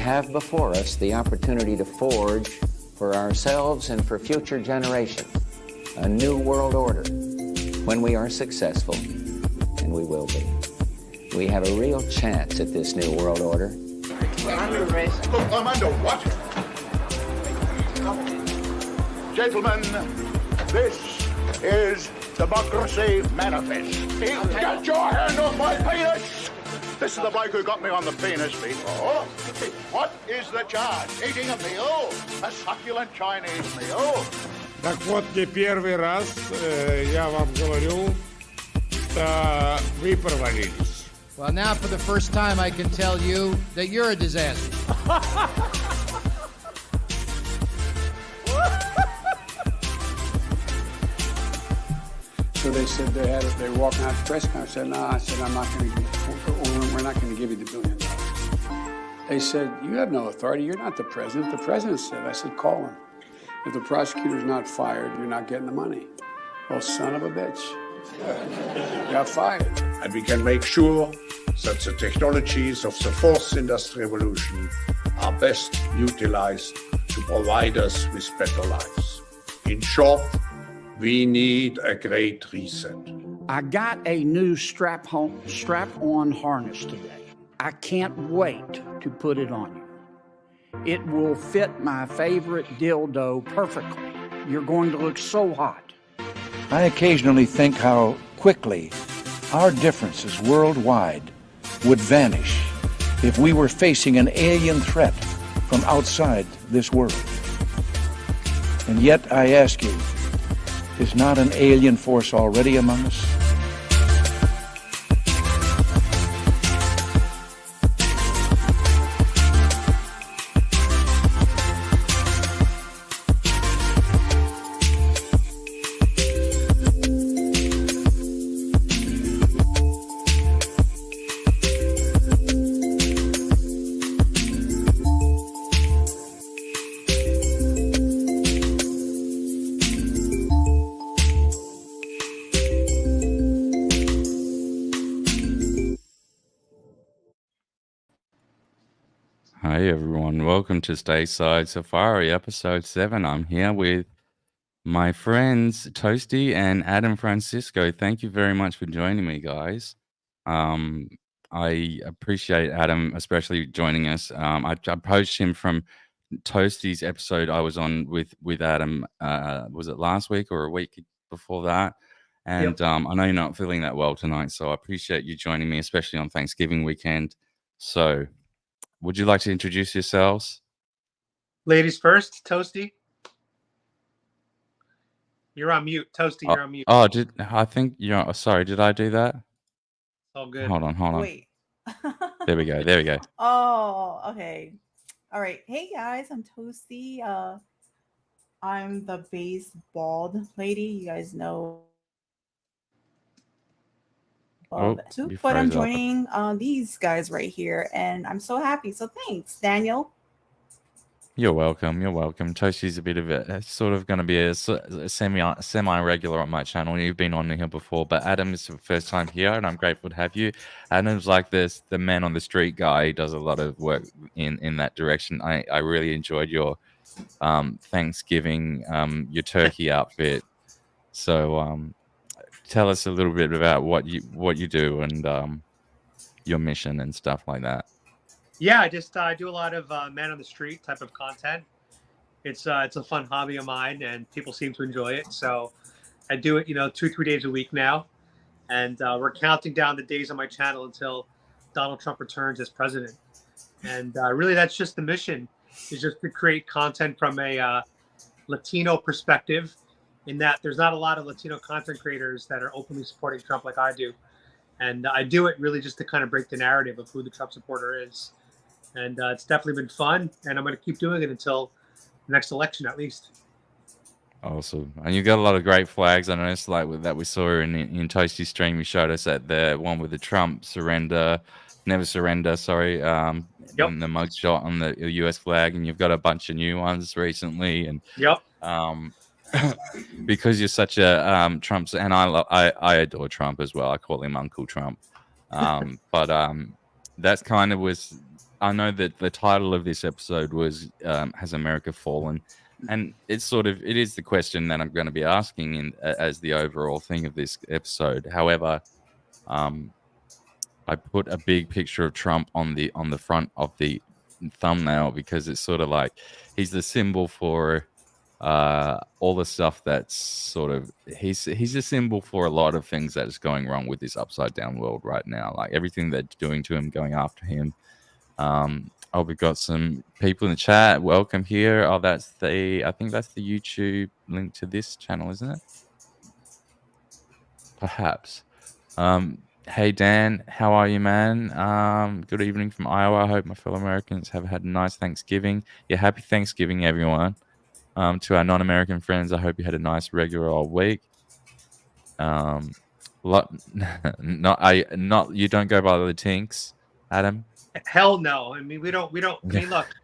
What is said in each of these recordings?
have before us the opportunity to forge for ourselves and for future generations a new world order. When we are successful, and we will be, we have a real chance at this new world order. Look, I'm under what? Gentlemen, this is Democracy Manifest. Get your hand off my penis! This is the bloke who got me on the penis before. What is the charge? Eating a meal? A succulent Chinese meal? Так вот, не первый раз я вам говорю, что вы провалились. Well, now for the first time I can tell you that you're a disaster. So they said they were walking out the press conference. I said, no, I said, we're not going to give you the $1 billion. They said, you have no authority. You're not the president. The president said. I said, call him. If the prosecutor's not fired, you're not getting the money. Oh, son of a bitch. Got fired. And we can make sure that the technologies of the fourth industrial revolution are best utilized to provide us with better lives. In short, we need a great reset. I got a new strap-on harness today. I can't wait to put it on you. It will fit my favorite dildo perfectly. You're going to look so hot. I occasionally think how quickly our differences worldwide would vanish if we were facing an alien threat from outside this world. And yet I ask you, is not an alien force already among us? Hey everyone, welcome to Stateside Safari, episode 7. I'm here with my friends Toasty and Adam Francisco. Thank you very much for joining me, guys. I appreciate Adam, especially joining us. I poached him from Toasty's episode I was on with Adam. Was it last week or a week before that? And Yep. I know you're not feeling that well tonight, so I appreciate you joining me, especially on Thanksgiving weekend. So, would you like to introduce yourselves? Ladies first, Toasty. You're on mute. Toasty, you're on mute. Oh, I think you're sorry, did I do that? All good. Hold on. Wait. There we go. Oh, okay. All right. Hey guys, I'm Toasty. I'm the bass bald lady. You guys know. Oh, That too. you But I'm froze up. joining these guys right here, and I'm so happy. So thanks, Daniel. You're welcome. Toshi's a bit of a sort of going to be a semi-regular on my channel. You've been on here before, but Adam is the first time here, and I'm grateful to have you. Adam's like the man on the street guy. He does a lot of work in that direction. I really enjoyed your Thanksgiving, your turkey outfit. So tell us a little bit about what you do and your mission and stuff like that. Yeah, I do a lot of man on the street type of content. It's a fun hobby of mine, and people seem to enjoy it. So I do it, 2-3 days a week now, and we're counting down the days on my channel until Donald Trump returns as president. And really, that's just the mission: is just to create content from a Latino perspective. In that there's not a lot of Latino content creators that are openly supporting Trump like I do. And I do it really just to kind of break the narrative of who the Trump supporter is. And it's definitely been fun, and I'm going to keep doing it until the next election at least. Awesome. And you got a lot of great flags. I noticed that we saw in Toasty's stream. You showed us at the one with the Trump never surrender, sorry. And the mugshot on the US flag, and you've got a bunch of new ones recently. And because you're such a Trump's, and I adore Trump as well. I call him Uncle Trump. But that's kind of was I know that the title of this episode was "Has America Fallen?" And it is the question that I'm going to be asking as the overall thing of this episode. However, I put a big picture of Trump on the front of the thumbnail because it's sort of like he's the symbol for all the stuff that's sort of he's a symbol for a lot of things that is going wrong with this upside down world right now, like everything they're doing to him, going after him. We've got some people in the chat. Welcome here. I think that's the YouTube link to this channel, isn't it? Perhaps. Hey Dan, how are you, man? Good evening from Iowa. I hope my fellow Americans have had a nice Thanksgiving. Yeah, happy Thanksgiving, everyone. To our non-American friends, I hope you had a nice regular old week. You don't go by the tinks, Adam? Hell no. I mean, we don't. I mean, look,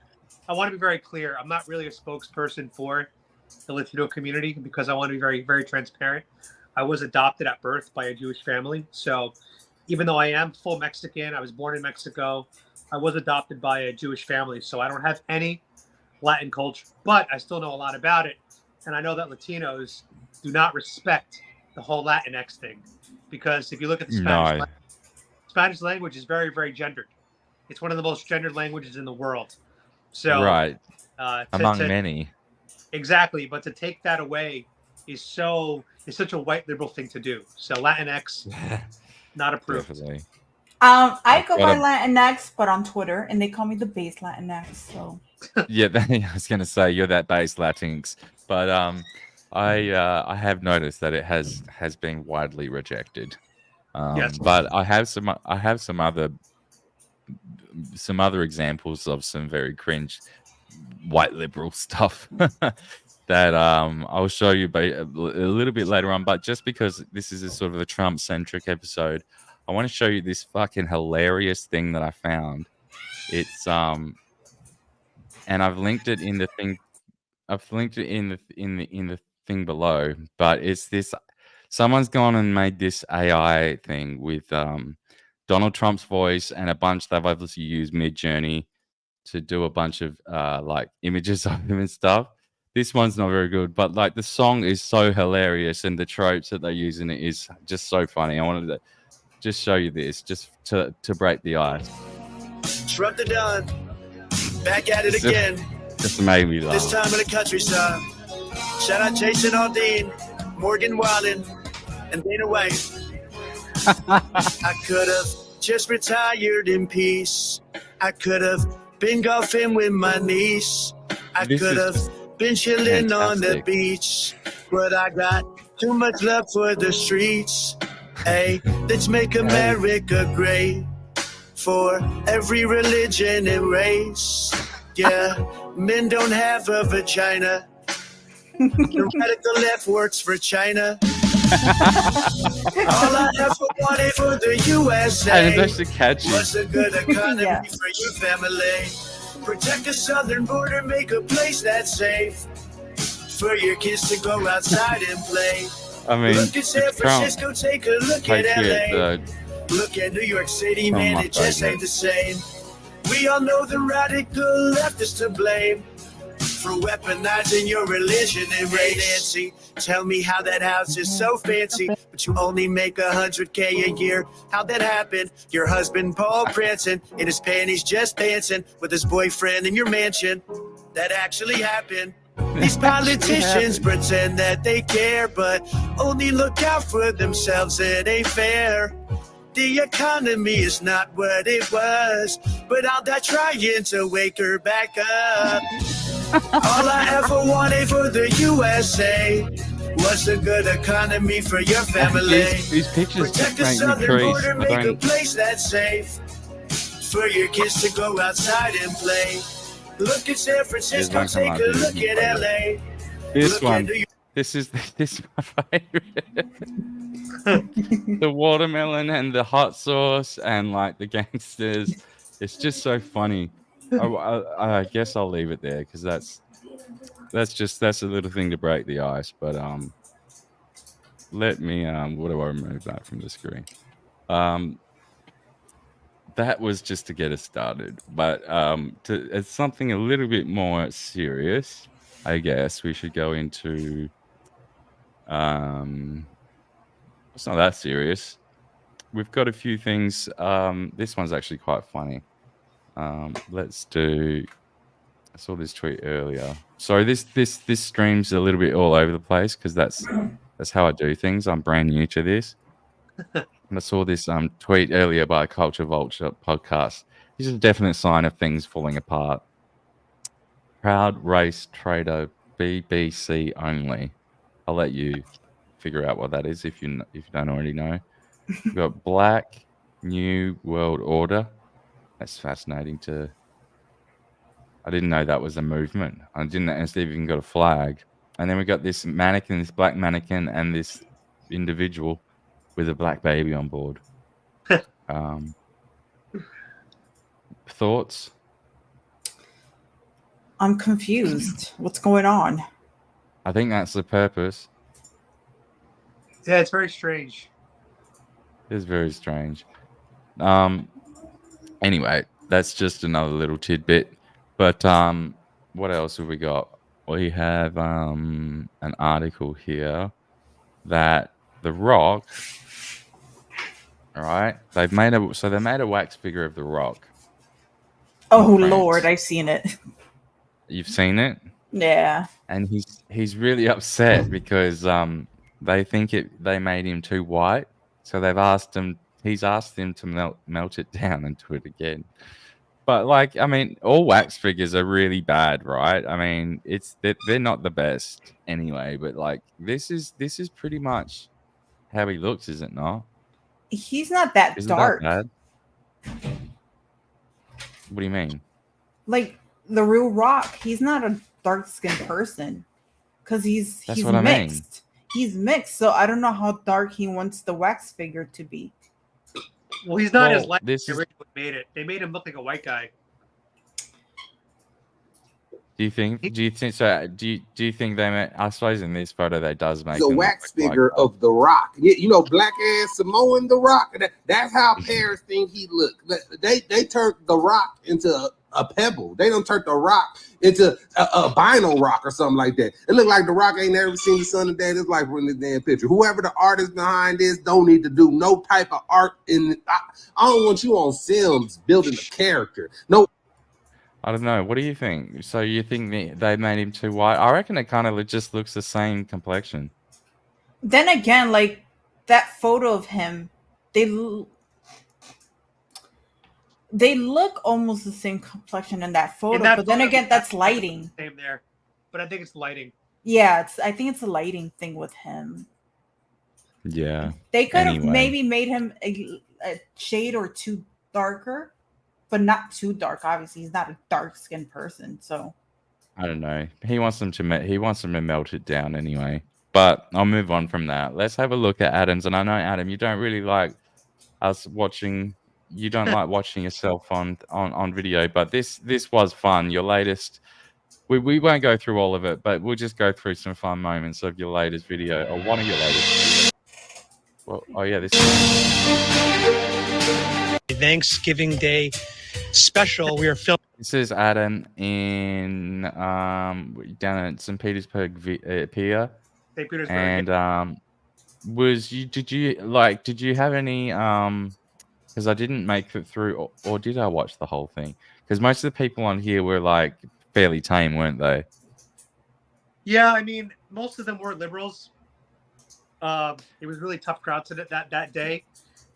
I want to be very clear. I'm not really a spokesperson for the Latino community because I want to be very, very transparent. I was adopted at birth by a Jewish family. So even though I am full Mexican, I was born in Mexico, I was adopted by a Jewish family. So I don't have any Latin culture, but I still know a lot about it. And I know that Latinos do not respect the whole Latinx thing because if you look at the Spanish language is very, very gendered. It's one of the most gendered languages in the world. So right. Among many. Exactly. But to take that away is such a white liberal thing to do. So Latinx, not approved. Definitely. I go by Latinx, but on Twitter, and they call me the base Latinx. So yeah, I was gonna say you're that base Latinx, but I have noticed that it has been widely rejected. Yes. But I have some other examples of some very cringe white liberal stuff that I'll show you a little bit later on. But just because this is a sort of a Trump-centric episode, I want to show you this fucking hilarious thing that I found. It's and I've linked it in the thing. I've linked it in the thing below. But it's this. Someone's gone and made this AI thing with Donald Trump's voice and a bunch. They've obviously used Midjourney to do a bunch of like images of him and stuff. This one's not very good, but like the song is so hilarious and the tropes that they use in it is just so funny. I wanted to just show you this just to break the ice. Trump the Don, back at it again. Just made me laugh. This time in the countryside. Shout out Jason Aldean, Morgan Wallen, and Dana White. I could have just retired in peace. I could have been golfing with my niece. I could have been chilling on the beach, but I got too much love for the streets. Hey, let's make America great for every religion and race. Yeah, men don't have a vagina. The radical left works for China. All I ever wanted for the USA And it's actually catchy. was a good economy for your family. Protect the southern border, make a place that's safe for your kids to go outside and play. I mean, Look at San Francisco, take a look at LA. Look at New York City, man, it just ain't the same. We all know the radical left is to blame for weaponizing your religion and race. Nancy, tell me how that house is so fancy, but you only make $100K a year. How'd that happen? Your husband Paul prancing in his panties, just dancing with his boyfriend in your mansion. That actually happened. These politicians pretend that they care, but only look out for themselves. It ain't fair. The economy is not what it was, but I'll die trying to wake her back up. All I ever wanted for the USA was a good economy for your family. These pictures Protect the make me southern crazy. border, make a place that's safe for your kids to go outside and play. Look at San Francisco, take a look at LA. This one, this is my favorite. The watermelon and the hot sauce and like the gangsters. It's just so funny. I guess I'll leave it there because that's a little thing to break the ice. But let me what do I remove that from the screen? that was just to get us started. But it's something a little bit more serious, I guess we should go into. It's not that serious. We've got a few things. This one's actually quite funny. Let's do. I saw this tweet earlier. Sorry, this stream's a little bit all over the place because that's how I do things. I'm brand new to this. And I saw this tweet earlier by Culture Vulture podcast. This is a definite sign of things falling apart. Proud race trader BBC only. I'll let you figure out what that is if you don't already know. We've got Black New World Order. That's fascinating to. I didn't know that was a movement. I didn't know it's even got a flag. And then we got this mannequin, this black mannequin, and this individual with a black baby on board. Thoughts? I'm confused. What's going on? I think that's the purpose. Yeah, it's very strange. It's very strange. Anyway, that's just another little tidbit. But what else have we got? We have an article here that The Rock, all right, they made a wax figure of The Rock. Oh Lord, I've seen it. You've seen it? Yeah. And he's really upset because they think they made him too white, so he's asked them to melt it down and do it again. But like, I mean, all wax figures are really bad, right? I mean, they're not the best anyway. But like, this is pretty much how he looks, is it not? He's not that Isn't dark. that bad? What do you mean? Like the real Rock, he's not a dark-skinned person because he's what I mean. mixed. He's mixed, so I don't know how dark he wants the wax figure to be. Well, he's not as light as this they is- originally made it. They made him look like a white guy. Do you think they make? I suppose in this photo they does make The him wax look like figure of The Rock. You know, black ass Samoan The Rock. That's how Paris think he look. They turned The Rock into a pebble. They don't turn The Rock into a vinyl rock or something like that. It look like The Rock ain't never seen the sun of day. It's like from the damn picture. Whoever the artist behind this don't need to do no type of art. I don't want you on Sims building a character. No. I don't know. What do you think? So you think they made him too white? I reckon it kind of just looks the same complexion. Then again, like that photo of him, they look almost the same complexion in that photo. But then again, that's lighting. Same there, but I think it's lighting. Yeah, I think it's a lighting thing with him. Yeah. They could have maybe made him a shade or two darker, but not too dark. Obviously, he's not a dark-skinned person, so I don't know. He wants them to melt it down anyway. But I'll move on from that. Let's have a look at Adam's. And I know, Adam, you don't really like us watching. You don't like watching yourself on video, but this was fun. Your latest. We won't go through all of it, but we'll just go through some fun moments of your latest video, or one of your latest. Well, oh yeah, this. Thanksgiving Day special. We are filming. This is Adam in down at St. Petersburg Pier. St. Petersburg. And did you have any because I didn't make it through, or did I watch the whole thing? Because most of the people on here were like fairly tame, weren't they? Yeah, I mean, most of them were liberals. It was really tough crowd that day.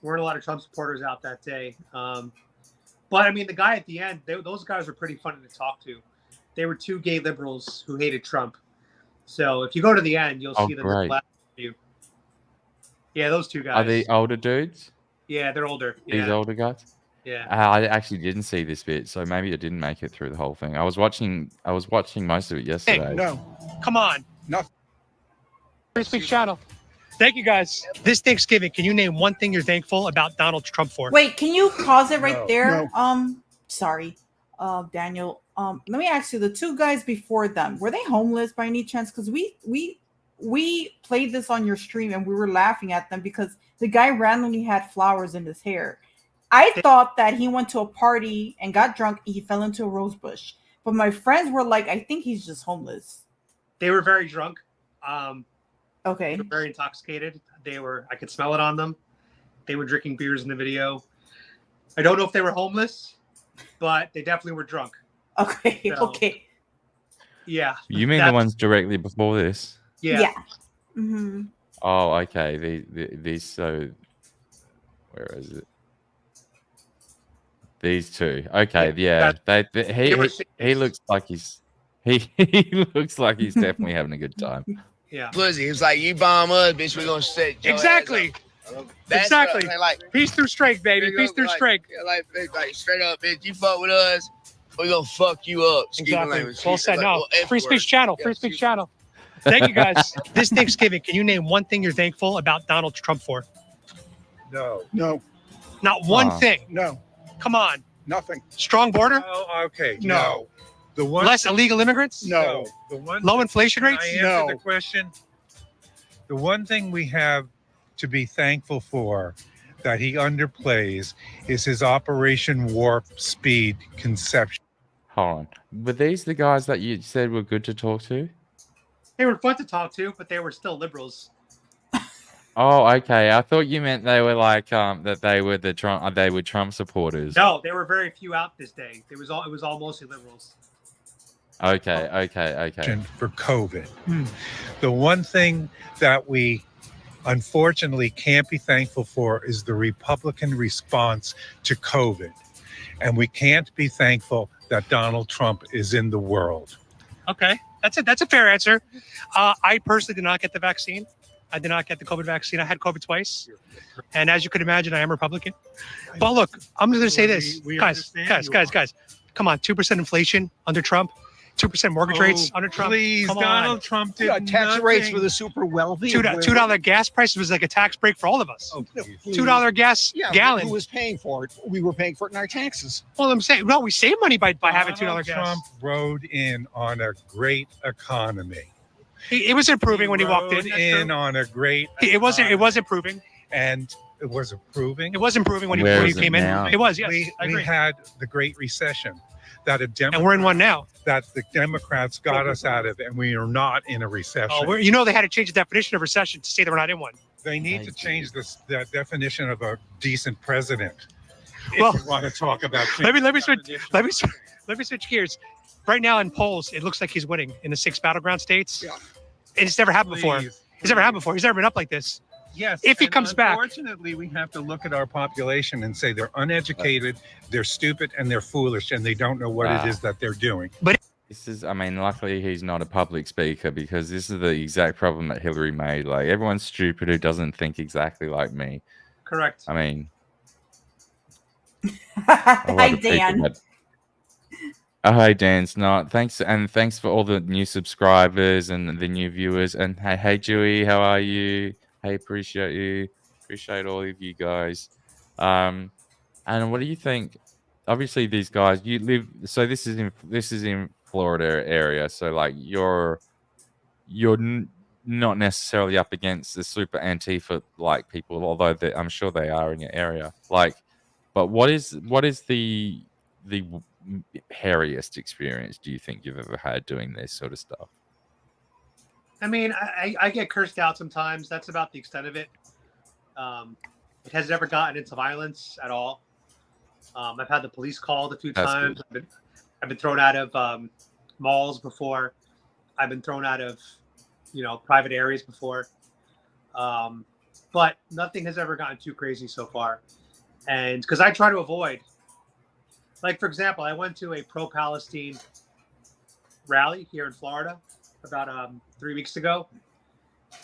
There weren't a lot of Trump supporters out that day. But I mean, the guy at the end, those guys were pretty funny to talk to. They were two gay liberals who hated Trump. So if you go to the end, you'll see them laughing at you. Yeah, those two guys. Are they older dudes? Yeah, they're older. These older guys? Yeah. I actually didn't see this bit, so maybe I didn't make it through the whole thing. I was watching most of it yesterday. Hey, no, come on. No. Free speech channel. Thank you, guys. This Thanksgiving, can you name one thing you're thankful about Donald Trump for? Wait, can you pause it right there? No. Sorry, Daniel. Let me ask you: the two guys before them, were they homeless by any chance? Because we played this on your stream and we were laughing at them because the guy randomly had flowers in his hair. I thought that he went to a party and got drunk and he fell into a rose bush. But my friends were like, I think he's just homeless. They were very drunk. Okay. They were very intoxicated. I could smell it on them. They were drinking beers in the video. I don't know if they were homeless, but they definitely were drunk. Okay. So, okay. Yeah. You mean the ones directly before this? Yeah. Mm-hmm. Oh, okay. These so where is it? These two. Okay, yeah. He looks like he looks like he's definitely having a good time. Yeah. Pussy. It's like you bomb us, bitch. We gonna set your Exactly. ass up. Exactly. Like Peace through strength, baby. Peace through strength. Like straight up, bitch. You fuck with us, we gonna fuck you up. Exactly. Well said. No. Free speech channel. Free speech channel. Thank you, guys. This Thanksgiving, can you name one thing you're thankful about Donald Trump for? No. No. Not one thing. No. Come on. Nothing. Strong border? Oh, okay. No. The one. Less illegal immigrants? No. The one. Low inflation rates? I answer the question. The one thing we have to be thankful for that he underplays is his Operation Warp Speed conception. Hold on. Were these the guys that you said were good to talk to? They were fun to talk to, but they were still liberals. Oh, okay. I thought you meant they were like that they were Trump supporters. No, there were very few out this day. It was all mostly liberals. Okay. For COVID. The one thing that we unfortunately can't be thankful for is the Republican response to COVID. And we can't be thankful that Donald Trump is in the world. Okay. That's a fair answer. I personally did not get the vaccine. I did not get the COVID vaccine. I had COVID twice. And as you could imagine, I am Republican. But look, I'm just going to say this. Guys. Come on, 2% inflation under Trump. 2% mortgage rates under Trump. Please, Come Donald on. Trump did tax rates nothing. for the super wealthy. $2 gas price was like a tax break for all of us. Oh, $2 gas gallon. Who was paying for it? We were paying for it in our taxes. Well, I'm saying, no, we save money by having $2 gas. Trump rode in on a great economy. It was improving when he walked in. On a great. It was improving. And it was improving. It was improving when he came in. It was, yes. We had the Great Recession. And we're in one now. That the Democrats got us out of, and we are not in a recession. Oh, they had to change the definition of recession to say that we're not in one. They need to change the definition of a decent president. Well, if you want to talk about. Let me switch gears. Right now in polls, it looks like he's winning in the 6 battleground states. Yeah. It's never happened before. It's never happened before. He's never been up like this. Yes. If he comes back. Unfortunately, we have to look at our population and say they're uneducated, they're stupid, and they're foolish, and they don't know what it is that they're doing. But luckily he's not a public speaker, because this is the exact problem that Hillary made. Like, everyone's stupid who doesn't think exactly like me. Correct. I mean, Hi, Dan. Hi, Dan. Thanks for all the new subscribers and the new viewers. And hey, Dewey, how are you? Hey, appreciate you. Appreciate all of you guys. And what do you think? Obviously, these guys, you live. So this is in Florida area. So like you're not necessarily up against the super Antifa like people, although I'm sure they are in your area. Like, but what is the hairiest experience do you think you've ever had doing this sort of stuff? I mean, I get cursed out sometimes. That's about the extent of it. It has never gotten into violence at all. I've had the police called a few times. I've been thrown out of malls before. I've been thrown out of, private areas before. But nothing has ever gotten too crazy so far. And because I try to avoid, like, for example, I went to a pro-Palestine rally here in Florida about 3 weeks ago,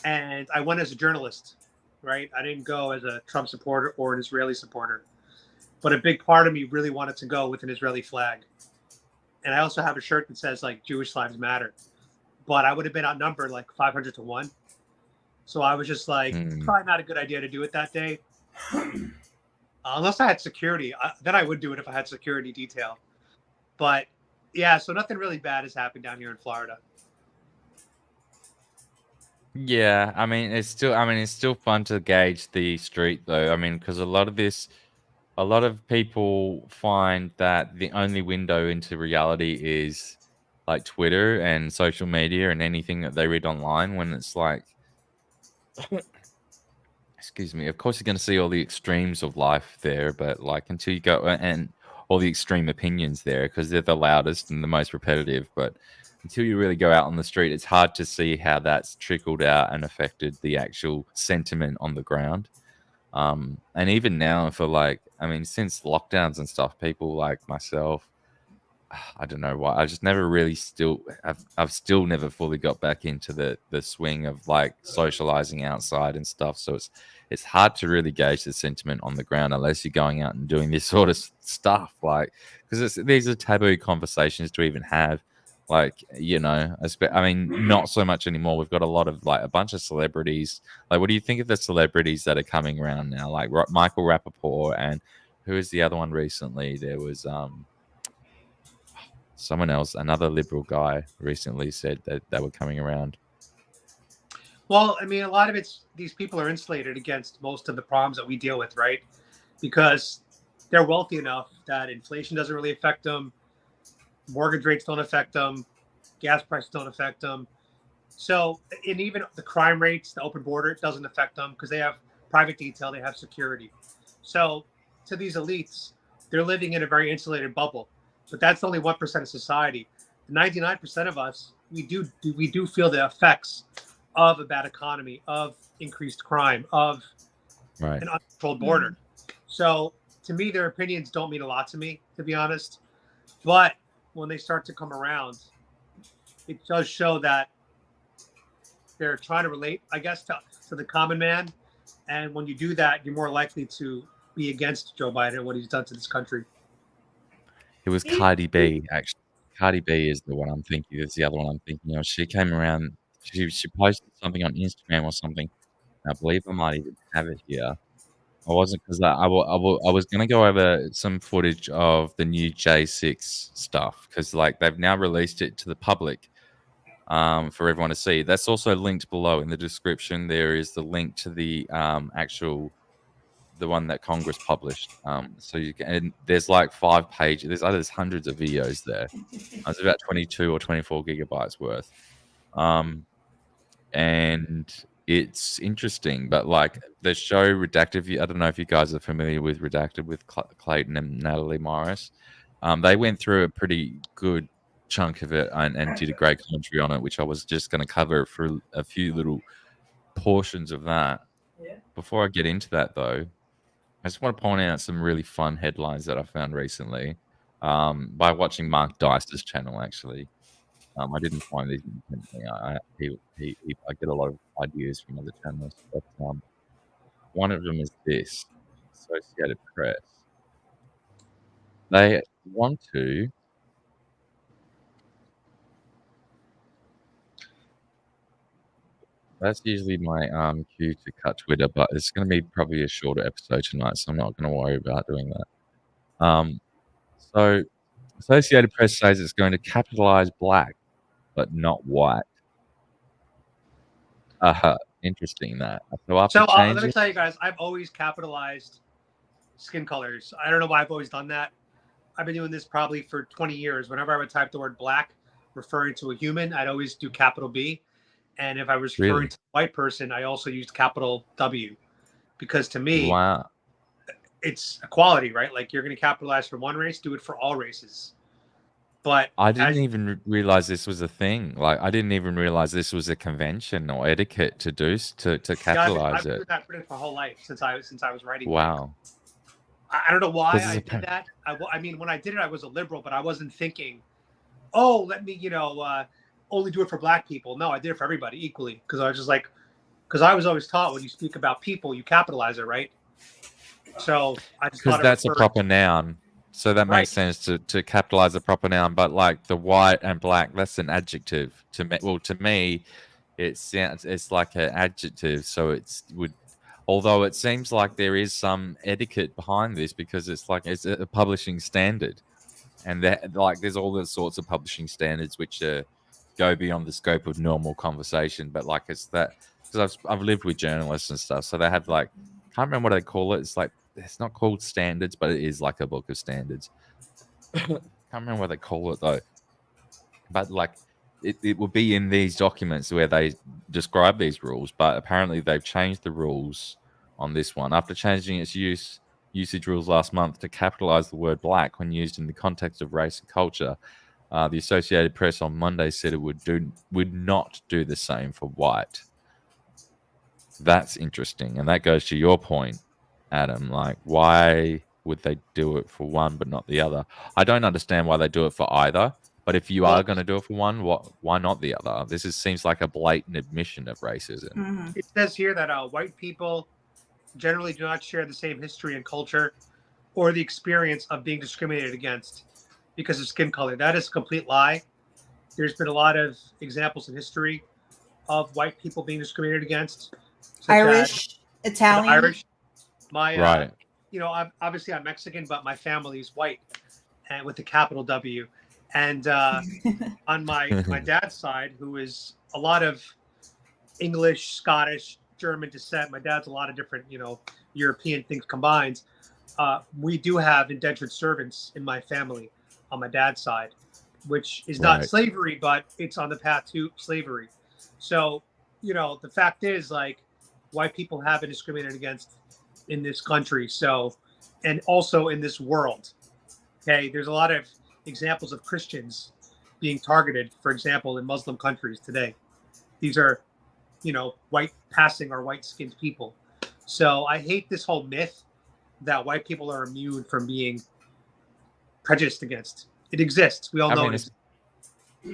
and I went as a journalist, right? I didn't go as a Trump supporter or an Israeli supporter, but a big part of me really wanted to go with an Israeli flag. And I also have a shirt that says like Jewish lives matter, but I would have been outnumbered like 500 to 1. So I was just like, probably not a good idea to do it that day. Unless I had security, then I would do it if I had security detail. But yeah, so nothing really bad has happened down here in Florida. Yeah, I mean, it's still fun to gauge the street, though. I mean, because a lot of this, a lot of people find that the only window into reality is like Twitter and social media and anything that they read online, when it's like, excuse me, of course you're going to see all the extremes of life there, but like until you go and all the extreme opinions there, because they're the loudest and the most repetitive, but until you really go out on the street, it's hard to see how that's trickled out and affected the actual sentiment on the ground. And even now, for like, I mean, since lockdowns and stuff, people like myself, I don't know why, I just never really I've still never fully got back into the swing of like socializing outside and stuff. So it's hard to really gauge the sentiment on the ground unless you're going out and doing this sort of stuff, like, because these are taboo conversations to even have. Like, you know, I mean, not so much anymore. We've got a lot of like a bunch of celebrities. Like, what do you think of the celebrities that are coming around now? Like Michael Rappaport, and who is the other one recently? There was someone else, another liberal guy recently said that they were coming around. Well, I mean, a lot of these people are insulated against most of the problems that we deal with, right? Because they're wealthy enough that inflation doesn't really affect them. Mortgage rates don't affect them. Gas prices don't affect them. So, and even the crime rates, the open border, it doesn't affect them because they have private detail, they have security. So, to these elites, they're living in a very insulated bubble. But that's only 1% of society. 99% of us, we do feel the effects of a bad economy, of increased crime, of an uncontrolled border. So, to me, their opinions don't mean a lot to me, to be honest. But when they start to come around, it does show that they're trying to relate, I guess, to the common man. And when you do that, you're more likely to be against Joe Biden and what he's done to this country. It was Cardi B, actually. Cardi B is the one I'm thinking. It's the other one I'm thinking of. She came around. She posted something on Instagram or something. I believe I might even have it here. I wasn't, because I was going to go over some footage of the new J6 stuff, because like they've now released it to the public for everyone to see. That's also linked below in the description. There is the link to the the one that Congress published. So you can, and there's like 5 pages. There's hundreds of videos there. It's about 22 or 24 gigabytes worth. And it's interesting, but like the show Redacted, I don't know if you guys are familiar with Redacted with Clayton and Natalie Morris. They went through a pretty good chunk of it and did a great commentary on it, which I was just going to cover for a few little portions of that. Yeah. Before I get into that, though, I just want to point out some really fun headlines that I found recently by watching Mark Dice's channel, actually. I didn't find these independently. I get a lot of ideas from other channels, but one of them is this, Associated Press. They want to that's usually my cue to cut Twitter, but it's going to be probably a shorter episode tonight, so I'm not going to worry about doing that. So Associated Press says it's going to capitalize black, but not white. Interesting that. So let me tell you guys, I've always capitalized skin colors. I don't know why I've always done that. I've been doing this probably for 20 years. Whenever I would type the word black referring to a human, I'd always do capital B. And if I was referring to a white person, I also used capital W. Because to me, it's equality, right? Like, you're going to capitalize for one race, do it for all races. But I didn't even realize this was a thing. Like, I didn't even realize this was a convention or etiquette to do to capitalize I've it. been that for my whole life since I was writing. Wow. I don't know why I did that. I mean, when I did it, I was a liberal, but I wasn't thinking, oh, let me, only do it for black people. No, I did it for everybody equally, because I was just like, because I was always taught when you speak about people, you capitalize it, right? So I just thought that's a proper noun. So that makes sense to capitalize a proper noun, but like the white and black, that's an adjective to me. Well, to me, it's like an adjective. So although it seems like there is some etiquette behind this, because it's a publishing standard, and there's all the sorts of publishing standards which go beyond the scope of normal conversation. But like, it's that, because I've lived with journalists and stuff, so they have like, can't remember what they call it. It's like it's not called standards, but it is like a book of standards. Can't remember what they call it though. But like it will be in these documents where they describe these rules, but apparently they've changed the rules on this one after changing its usage rules last month to capitalize the word black when used in the context of race and culture. The Associated Press on Monday said it would not do the same for white. That's interesting, and that goes to your point, Adam. Like, why would they do it for one but not the other? I don't understand why they do it for either. But if you are going to do it for one, why not the other? Seems like a blatant admission of racism. It says here that white people generally do not share the same history and culture or the experience of being discriminated against because of skin color. That is a complete lie. There's been a lot of examples in history of white people being discriminated against. Irish, Italian. Irish. Right. Obviously I'm Mexican, but my family is white, and with the capital W. And on my dad's side, who is a lot of English, Scottish, German descent, my dad's a lot of different, European things combined. We do have indentured servants in my family on my dad's side, which is not slavery, but it's on the path to slavery. So, the fact is, like, white people have been discriminated against in this country. So, and also in this world. Okay, there's a lot of examples of Christians being targeted, for example, in Muslim countries today. These are, white passing or white-skinned people. So I hate this whole myth that white people are immune from being prejudiced against. It exists. We all know it.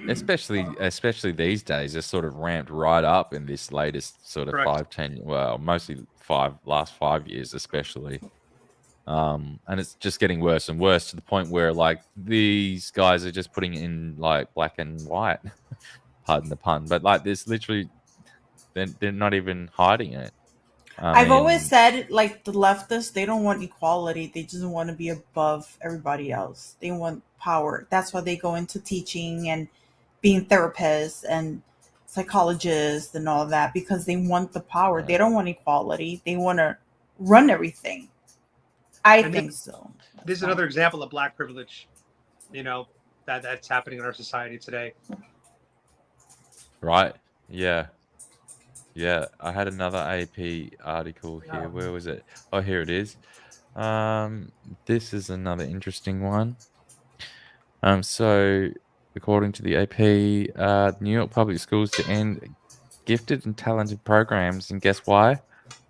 Especially these days, it's sort of ramped right up in this latest sort of 5-10, mostly last 5 years, especially. And it's just getting worse and worse to the point where like these guys are just putting in like black and white, pardon the pun, but like there's literally they're not even hiding it. I've always said, like, the leftists, they don't want equality. They just want to be above everybody else. They want power. That's why they go into teaching and being therapists and psychologists and all that, because they want the power. They don't want equality. They want to run everything. I think so. This is another example of black privilege, that's happening in our society today. Right. Yeah. Yeah. I had another AP article here. Where was it? Oh, here it is. This is another interesting one. So according to the AP, New York public schools to end gifted and talented programs, and guess why?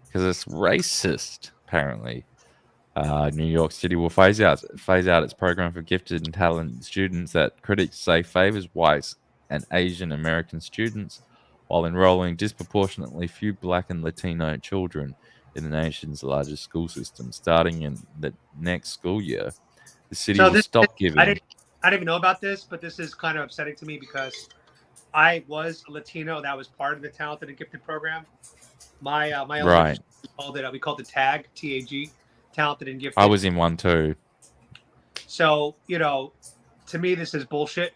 Because it's racist, apparently. New York City will phase out its program for gifted and talented students that critics say favors white and Asian American students, while enrolling disproportionately few Black and Latino children in the nation's largest school system. Starting in the next school year, the city will stop giving. I didn't even know about this, but this is kind of upsetting to me because I was a Latino that was part of the talented and gifted program. My elementary we called it TAG, TAG. Talented and gifted. I was in one too. So, to me, this is bullshit.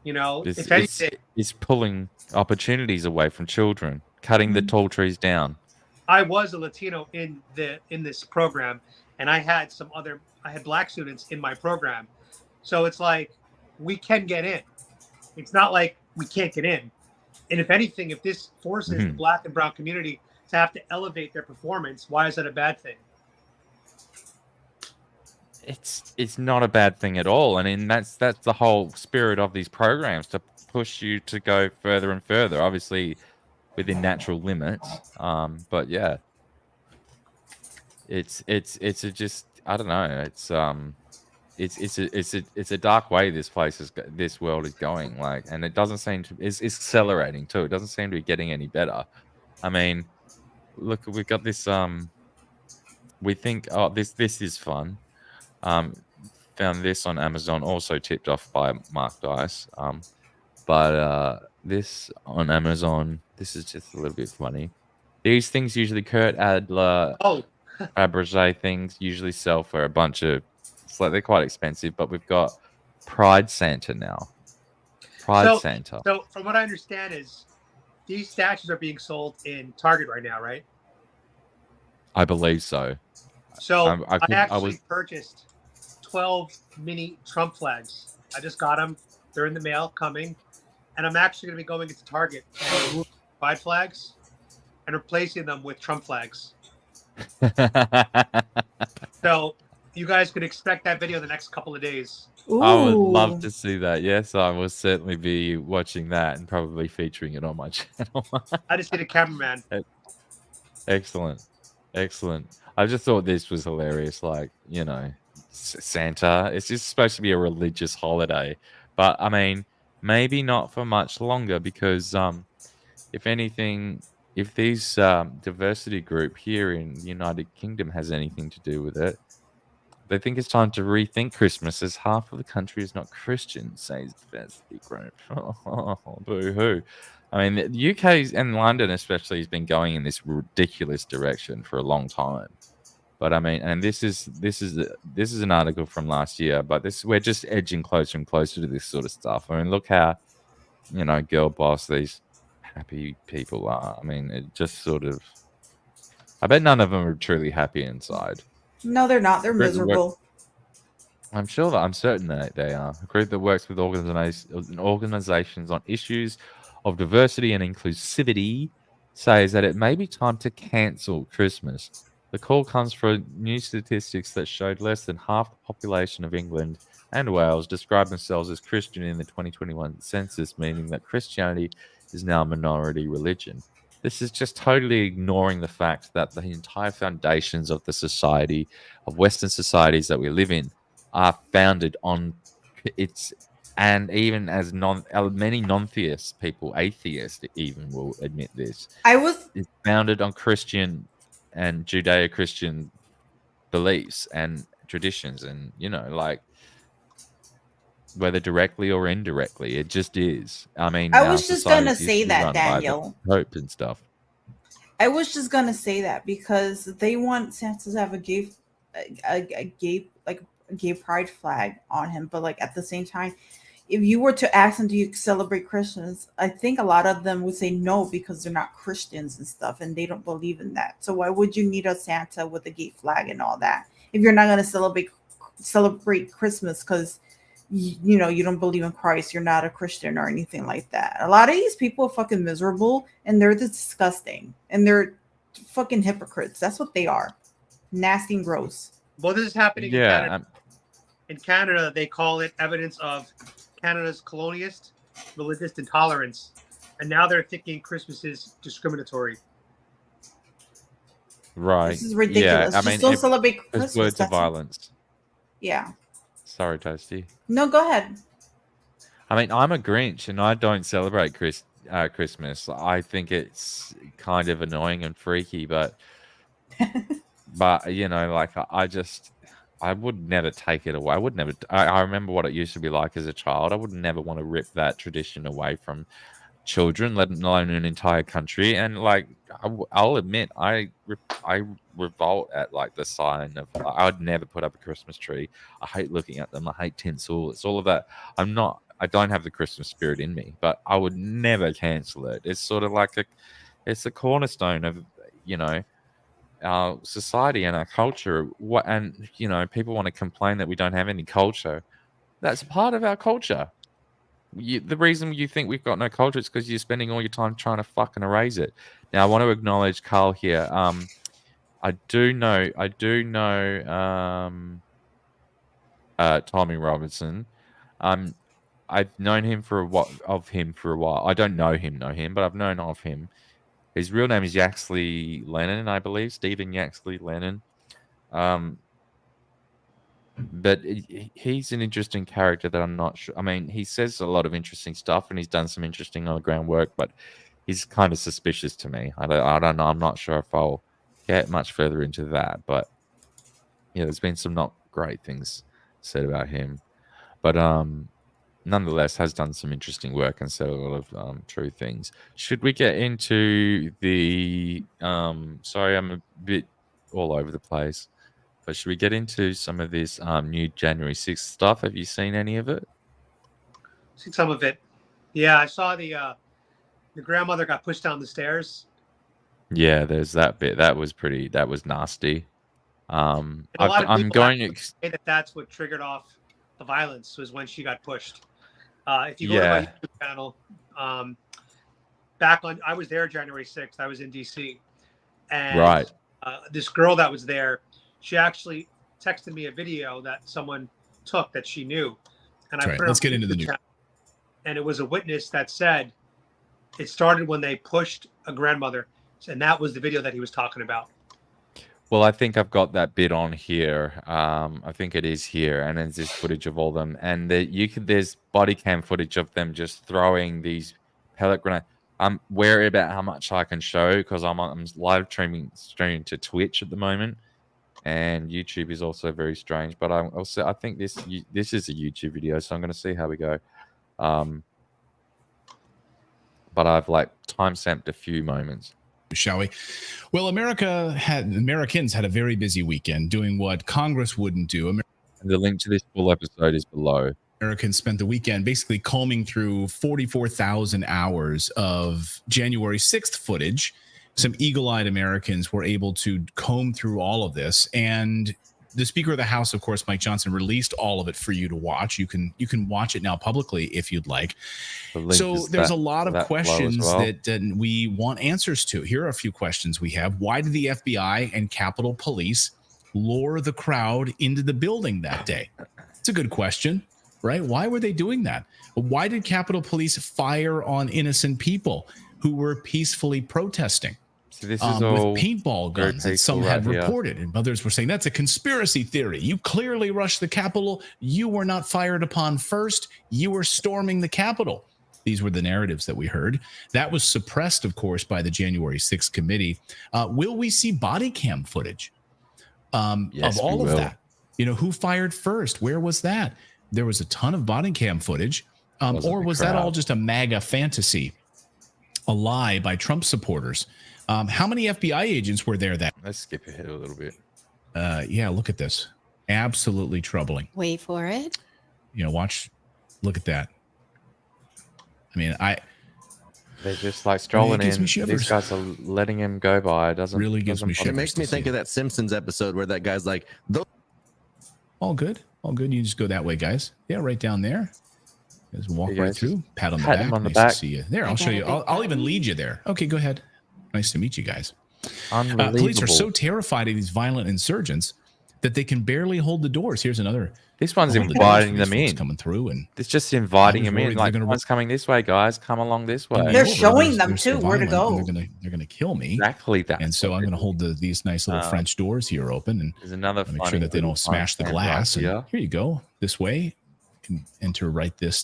If anything, it's pulling opportunities away from children, cutting the tall trees down. I was a Latino in this program, and I had Black students in my program. So it's like, we can get in. It's not like we can't get in. And if anything, if this forces the Black and brown community to have to elevate their performance, why is that a bad thing? It's not a bad thing at all. I mean, that's the whole spirit of these programs, to push you to go further and further, obviously within natural limits. But yeah, it's just, I don't know. It's a dark way this world is going. Like, and it doesn't seem to. It's accelerating too. It doesn't seem to be getting any better. I mean, look, we've got this. We think, oh, this is fun. Found this on Amazon, also tipped off by Mark Dice. But this on Amazon, this is just a little bit funny. These things usually Kurt Adler, Fabergé things usually sell for a bunch of, they're quite expensive, but we've got Pride Santa now. Santa. So from what I understand is these statues are being sold in Target right now, right? I believe so. So I I actually was purchased 12 mini Trump flags. I just got them. They're in the mail coming. And I'm actually going to be going into Target and removing pride flags and replacing them with Trump flags. So you guys could expect that video the next couple of days. I would love Ooh. to see that. Yes, I will certainly be watching that and probably featuring it on my channel. I just need a cameraman. Excellent. Excellent. I just thought this was hilarious. Like, you know, Santa, it's just supposed to be a religious holiday. But I mean, maybe not for much longer because if anything, if these diversity group here in the United Kingdom has anything to do with it, they think it's time to rethink Christmas as half of the country is not Christian, says the diversity group. Boo-hoo. I mean, the UK and London especially has been going in this ridiculous direction for a long time. But I mean, and this is an article from last year, but we're just edging closer and closer to this sort of stuff. I mean, look how, you know, girl boss these happy people are. I mean, it just sort of, I bet none of them are truly happy inside. No, they're not. They're miserable. I'm certain that they are. A group that works with organizations on issues of diversity and inclusivity says that it may be time to cancel Christmas. The call comes from new statistics that showed less than half the population of England and Wales describe themselves as Christian in the 2021 census, meaning that Christianity is now a minority religion. This is just totally ignoring the fact that the entire foundations of the society, of Western societies that we live in, are founded on its, and even as many non-theist people, atheists even will admit this. It's founded on Christian and Judeo-Christian beliefs and traditions, and you know, like whether directly or indirectly, it just is. I mean, I was just gonna say that, Daniel. Hope and stuff. I was just gonna say that because they want Santa to have a gay pride flag on him, but like at the same time, if you were to ask them, do you celebrate Christmas? I think a lot of them would say no because they're not Christians and stuff, and they don't believe in that. So why would you need a Santa with a gay flag and all that if you're not gonna celebrate Christmas because you know you don't believe in Christ, you're not a Christian or anything like that? A lot of these people are fucking miserable and they're disgusting and they're fucking hypocrites. That's what they are. Nasty and gross. Well, this is happening in Canada. In Canada, they call it evidence of Canada's colonialist religious intolerance. And now they're thinking Christmas is discriminatory. Right. This is ridiculous. Yeah, I Just mean, don't celebrate Christmas. It's words of violence. Yeah. Sorry, Toasty. No, go ahead. I mean, I'm a Grinch and I don't celebrate Christmas. I think it's kind of annoying and freaky, but you know, like I would never take it away. I remember what it used to be like as a child. I would never want to rip that tradition away from children, let alone an entire country. And like, I'll admit, I revolt at like the sign of. I would never put up a Christmas tree. I hate looking at them. I hate tinsel. It's all of that. I don't have the Christmas spirit in me, but I would never cancel it. It's sort of like it's a cornerstone of, you know, our society and our culture. And you know, people want to complain that we don't have any culture. That's part of our culture. The reason you think we've got no culture is because you're spending all your time trying to fucking erase it. Now, I want to acknowledge Carl here. I do know Tommy Robinson. I've known him for a while. I don't know him, but I've known of him. His real name is Yaxley Lennon, I believe. Stephen Yaxley Lennon. But he's an interesting character that I'm not sure. I mean, he says a lot of interesting stuff and he's done some interesting on the ground work, but he's kind of suspicious to me. I don't know. I'm not sure if I'll get much further into that, but yeah, there's been some not great things said about him. But nonetheless, has done some interesting work and said a lot of true things. Should we get into the sorry, I'm a bit all over the place. But should we get into some of this new January 6th stuff? Have you seen any of it? Seen some of it. Yeah, I saw the grandmother got pushed down the stairs. Yeah, there's that bit. That was nasty. And a lot of I'm people going to. say that that's what triggered off the violence was when she got pushed. If you go to my Yeah. YouTube channel, I was there January 6th. I was in DC, and Right. This girl that was there, she actually texted me a video that someone took that she knew, and I That's right. put it Let's on get into the YouTube news. channel. And it was a witness that said it started when they pushed a grandmother, and that was the video that he was talking about. Well, I think I've got that bit on here. I think it is here, and there's this footage of all them, and there's body cam footage of them just throwing these pellet grenades. I'm wary about how much I can show because I'm live streaming to Twitch at the moment, and YouTube is also very strange. But I think this is a YouTube video, so I'm going to see how we go. But I've time-stamped a few moments. Shall we? Well, Americans had a very busy weekend doing what Congress wouldn't do. The link to this full episode is below. Americans spent the weekend basically combing through 44,000 hours of January 6th footage. Some eagle-eyed Americans were able to comb through all of this, and the Speaker of the House, of course, Mike Johnson, released all of it for you to watch. You can watch it now publicly if you'd like. So there's a lot of questions that we want answers to. Here are a few questions we have. Why did the FBI and Capitol Police lure the crowd into the building that day? It's a good question, right? Why were they doing that? Why did Capitol Police fire on innocent people who were peacefully protesting? So this is all with paintball guns that some had reported, and others were saying that's a conspiracy theory. You clearly rushed the Capitol. You were not fired upon first. You were storming the Capitol. These were the narratives that we heard. That was suppressed, of course, by the January 6th committee. Will we see body cam footage Yes, of all we of will. that? Who fired first? Where was that? There was a ton of body cam footage. Or was that all just a MAGA fantasy, a lie by Trump supporters? How many FBI agents were there? Let's skip ahead a little bit. Yeah, look at this. Absolutely troubling. Wait for it. Look at that. I mean, They're just strolling gives in. me shivers. These guys are letting him go by. It doesn't Really gives me bother It makes me think of that Simpsons episode where that guy's like, all good. You just go that way, guys. Yeah, right down there. Just walk Yeah, right just through. Pat on the pat back. him on the Nice back. to see you. There, I'll show you. I'll even lead you there. Okay, go ahead. Nice to meet you guys. Unbelievable. Police are so terrified of these violent insurgents that they can barely hold the doors. Here's another. This one's hold the inviting doors for them these folks in. coming through, and It's just inviting I was him in. worried Like, they're gonna- one's coming this way, guys. Come along this way. They're showing them they're so too where to violent, go. and They're gonna kill me. Exactly that. And so I'm gonna hold these nice little French doors here open and There's another make sure funny that they little don't smash the timestamp glass. right And here. here you go. This way. You can enter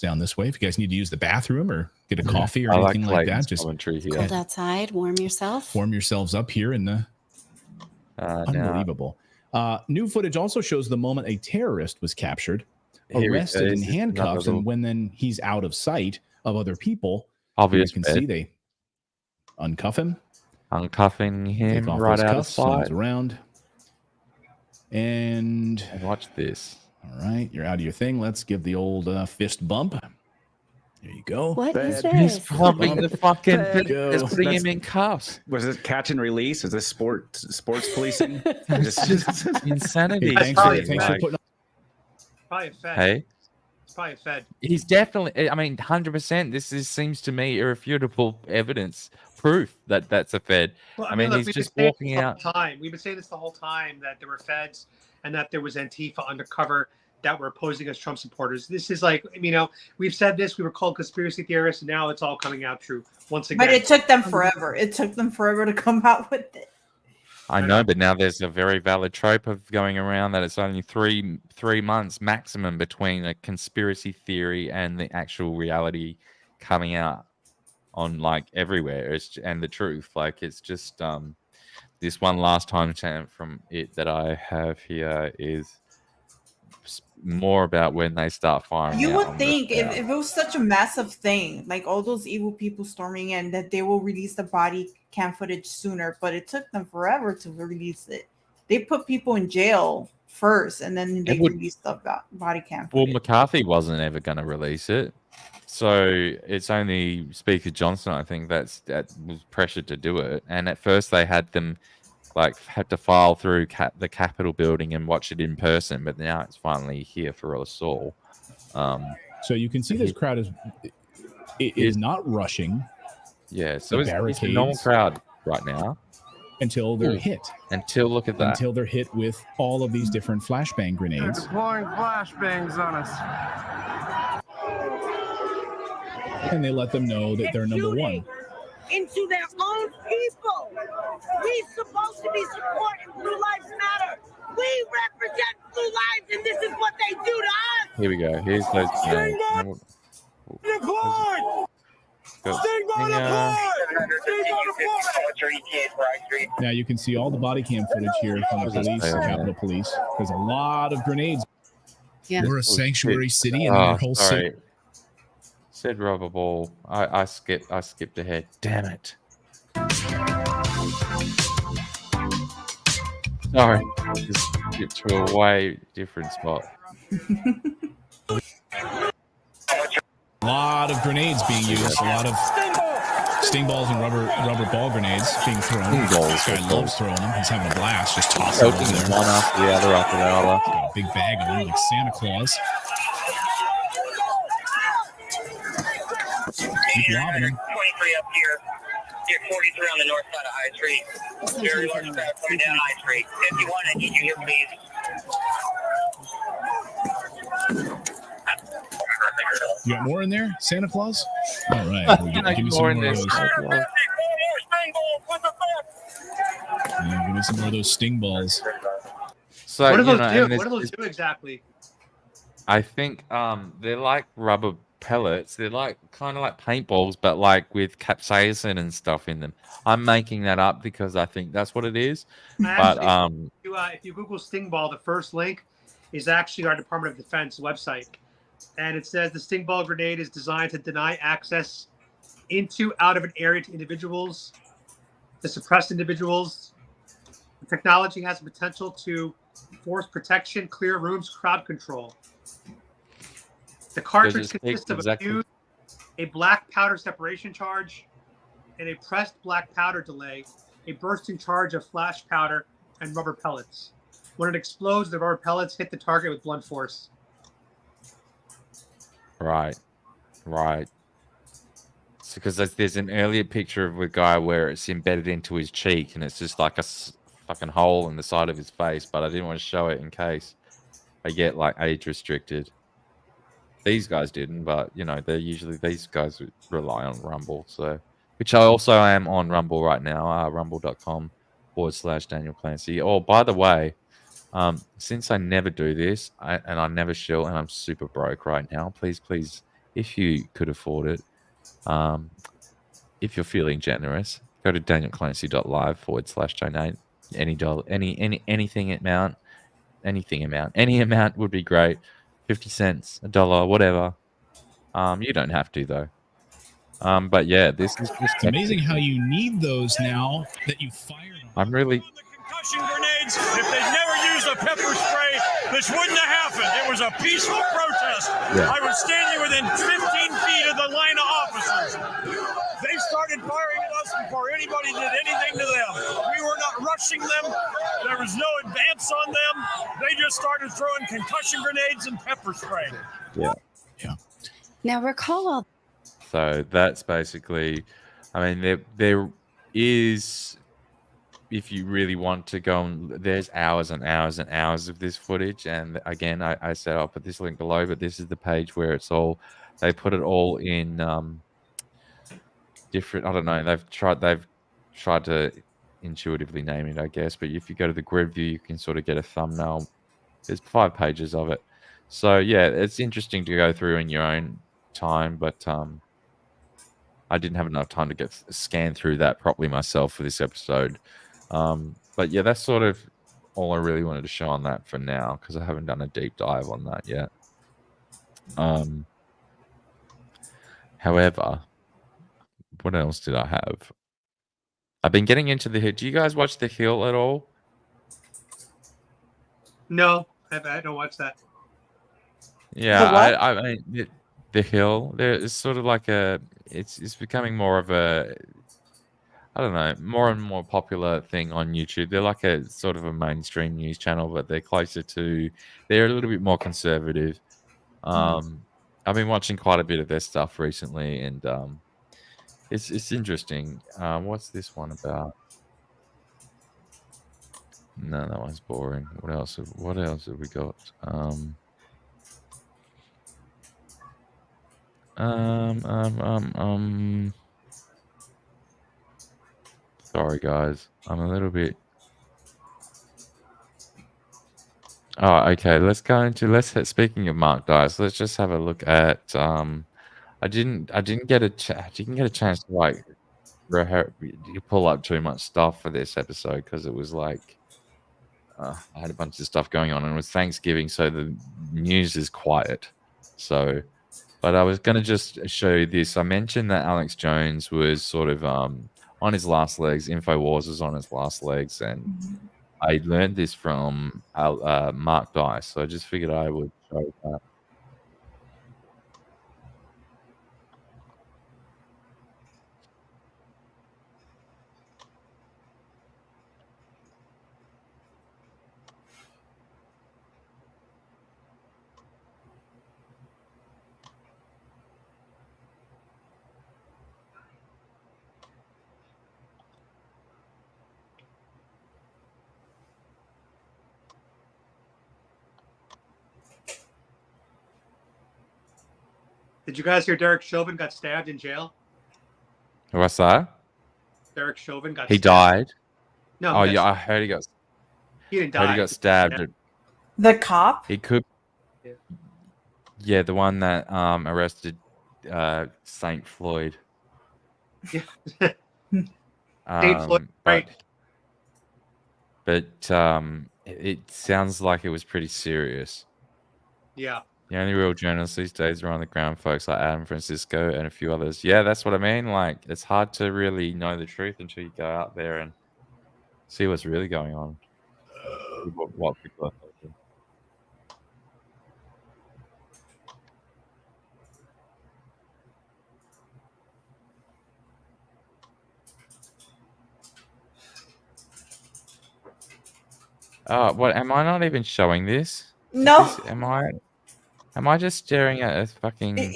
down this way. If you guys need to use the bathroom or get a coffee or I anything like Clayton's that, just commentary here. Cold outside. Warm yourself. form yourselves up here in the Now, unbelievable. New footage also shows the moment a terrorist was captured, Here we go. arrested in This is another handcuffs, little- and when then he's out of sight of other people, Obvious you can bed. see they uncuff him, uncuffing him take off right those out of cuffs, swings sight. around, and watch this. All right, you're out of your thing. Let's give the old fist bump. There you go. What is He's this? pumping the fucking There you go. is putting him in cuffs. Was it catch and release? Is this sports policing? It's just insanity. Hey, thanks for putting. Probably a Fed. Hey, It's probably a Fed. he's definitely. I mean, 100%. Seems to me irrefutable evidence, proof that that's a Fed. Well, I mean, look, he's we've just been saying walking this the out. whole time. We've been saying this the whole time that there were Feds and that there was Antifa undercover that were posing as Trump supporters. This is we've said this. We were called conspiracy theorists, and now it's all coming out true once again. But it took them forever. It took them forever to come out with it. I know, but now there's a very valid trope of going around that it's only three months maximum between a conspiracy theory and the actual reality coming out on everywhere. And the truth. It's just this one last time stamp from it that I have here is more about when they start firing. You out would on think the- if it was such a massive thing, like all those evil people storming in, that they will release the body cam footage sooner, but it took them forever to release it. They put people in jail first, and then they released the body cam Well, footage. McCarthy wasn't ever going to release it, so it's only Speaker Johnson, I think, that was pressured to do it. And at first, they had them like had to file through the Capitol building and watch it in person, but now it's finally here for us all. So you can see this crowd is not rushing. Yeah, so it's a normal barricades crowd right now until they're hit. Look at that. Until they're hit with all of these different flashbang grenades. Deploying flashbangs on us. And they let them know that they're number one. Into their own people. We're supposed to be supporting Blue Lives Matter. We represent Blue Lives, and this is what they do to us. Here we go. Here's those. Now you can see all the body cam footage here from the police, Capitol Police. There's a lot of grenades. Yeah. We're a sanctuary city, and their whole city. Said rubber ball. I skipped ahead. Damn it. Sorry. Just get to a way different spot. A lot of grenades being used. A lot of sting balls and rubber ball grenades being thrown. This guy loves throwing them. He's having a blast, just tossing them in there. One after the other after the other. He's got a big bag on him like Santa Claus. Keep lobbing him. 23 up here. Here, 43 on the north side of High Street. Very large crowd coming down High Street. If you want, I need you here, please. You got more in there, Santa Claus? All right. Give me some more of those. Yeah, give me some more of those sting balls. So, what do those do? What do those do exactly? I think they're like rubber pellets. They're like kind of like paintballs, but like with capsaicin and stuff in them. I'm making that up because I think that's what it is. But if you Google sting ball, the first link is actually our Department of Defense website, and it says the sting ball grenade is designed to deny access out of an area to individuals, to suppress individuals. The technology has the potential to force protection, clear rooms, crowd control. The cartridge consists of a fuse, a black powder separation charge, and a pressed black powder delay, a bursting charge of flash powder, and rubber pellets. When it explodes, the rubber pellets hit the target with blunt force. Right. So, because there's an earlier picture of a guy where it's embedded into his cheek, and it's just like a fucking hole in the side of his face. But I didn't want to show it in case I get like age restricted. These guys didn't, but you know, these guys rely on Rumble, so which I also am on Rumble right now, rumble.com/Daniel Clancy. Oh, by the way, since I never do this, and I never shall, and I'm super broke right now, please, if you could afford it, if you're feeling generous, go to danielclancy.live/donate. Any dollar, anything amount would be great. 50 cents, $1, whatever. You don't have to though. But yeah, this is just it's amazing how you need those now that you fired them. I'm really Concussion grenades. If they'd never used a pepper spray, this wouldn't have happened. It was a peaceful protest. Yeah. I was standing within 15 feet of the line of officers. They started firing at us before anybody did anything to them. We were not rushing them. There was no advance on them. They just started throwing concussion grenades and pepper spray. Yeah. Now recall all. So that's basically, I mean, there is, if you really want to go, there's hours and hours and hours of this footage. And again, I said I'll put this link below, but this is the page where it's all, they put it all in different, I don't know, they've tried to intuitively name it, I guess. But if you go to the grid view, you can sort of get a thumbnail. There's 5 pages of it. So yeah, it's interesting to go through in your own time, but I didn't have enough time to scan through that properly myself for this episode. But yeah, that's sort of all I really wanted to show on that for now, because I haven't done a deep dive on that yet. However, what else did I have? I've been getting into the Hill. Do you guys watch The Hill at all? No, I don't watch that. Yeah, I mean, The Hill. It's sort of like it's becoming more of a. I don't know, more and more popular thing on YouTube. They're like a sort of a mainstream news channel, but they're they're a little bit more conservative. I've been watching quite a bit of their stuff recently, and it's interesting. What's this one about? No, that one's boring. What else have we got? Sorry guys. I'm a little bit. Oh, okay. Speaking of Mark Dice, let's just have a look at I didn't get a chance to like pull up too much stuff for this episode because it was like I had a bunch of stuff going on and it was Thanksgiving, so the news is quiet. So, but I was going to just show you this. I mentioned that Alex Jones was sort of on his last legs. InfoWars was on his last legs, and I learned this from Mark Dice. So I just figured I would show that. Did you guys hear Derek Chauvin got stabbed in jail? What's that? Derek Chauvin got He stabbed. died. No. Oh yeah, I heard he got. He didn't Heard die. he got stabbed. Yeah. The cop? He could. Yeah. Yeah, the one that arrested Saint Floyd. Yeah. Saint Floyd, right. But it sounds like it was pretty serious. Yeah. The only real journalists these days are on the ground, folks like Adam Francisco and a few others. Yeah, that's what I mean. Like, it's hard to really know the truth until you go out there and see what's really going on. What people are thinking. What? Am I not even showing this? No. Am I just staring at a fucking?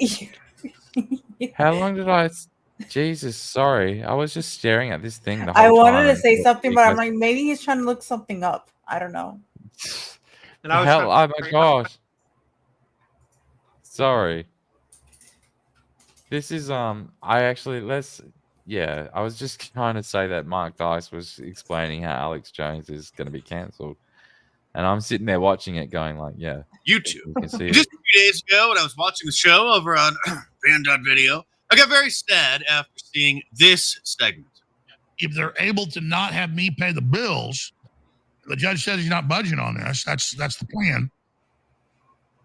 How long did I? Jesus, sorry. I was just staring at this thing the whole time. I wanted to say something, but I'm like, maybe he's trying to look something up. I don't know. And I was Hell, oh my gosh. Sorry. This is I was just trying to say that Mark Dice was explaining how Alex Jones is going to be cancelled. And I'm sitting there watching it going like, yeah. YouTube. You can see Just it. a few days ago when I was watching the show over on Van.video, I got very sad after seeing this segment. If they're able to not have me pay the bills, the judge says he's not budging on this. That's the plan.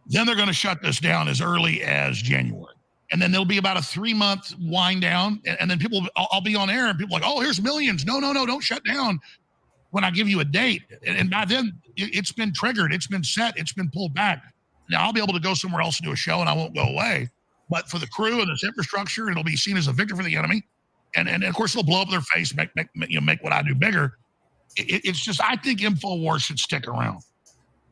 Then they're going to shut this down as early as January. And then there'll be about a 3-month wind down. And then I'll be on air and people are like, oh, here's millions. No, don't shut down when I give you a date. And by then it's been triggered. It's been set. It's been pulled back. Now I'll be able to go somewhere else and do a show and I won't go away. But for the crew and this infrastructure, it'll be seen as a victory for the enemy. And of course, they'll blow up their face, make what I do bigger. It's just, I think InfoWars should stick around.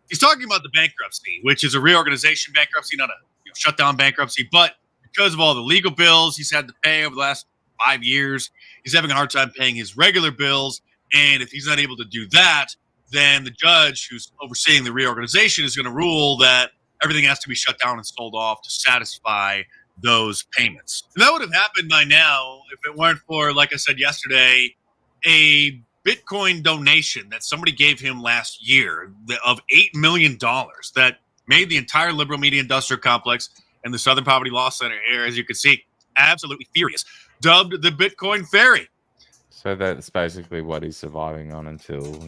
He's talking about the bankruptcy, which is a reorganization bankruptcy, not a shutdown bankruptcy. But because of all the legal bills he's had to pay over the last 5 years, he's having a hard time paying his regular bills. And if he's not able to do that, then the judge who's overseeing the reorganization is going to rule that everything has to be shut down and sold off to satisfy those payments. And that would have happened by now if it weren't for, like I said yesterday, a Bitcoin donation that somebody gave him last year of $8 million that made the entire liberal media industrial complex and the Southern Poverty Law Center here, as you can see, absolutely furious. Dubbed the Bitcoin Fairy. So that's basically what he's surviving on until,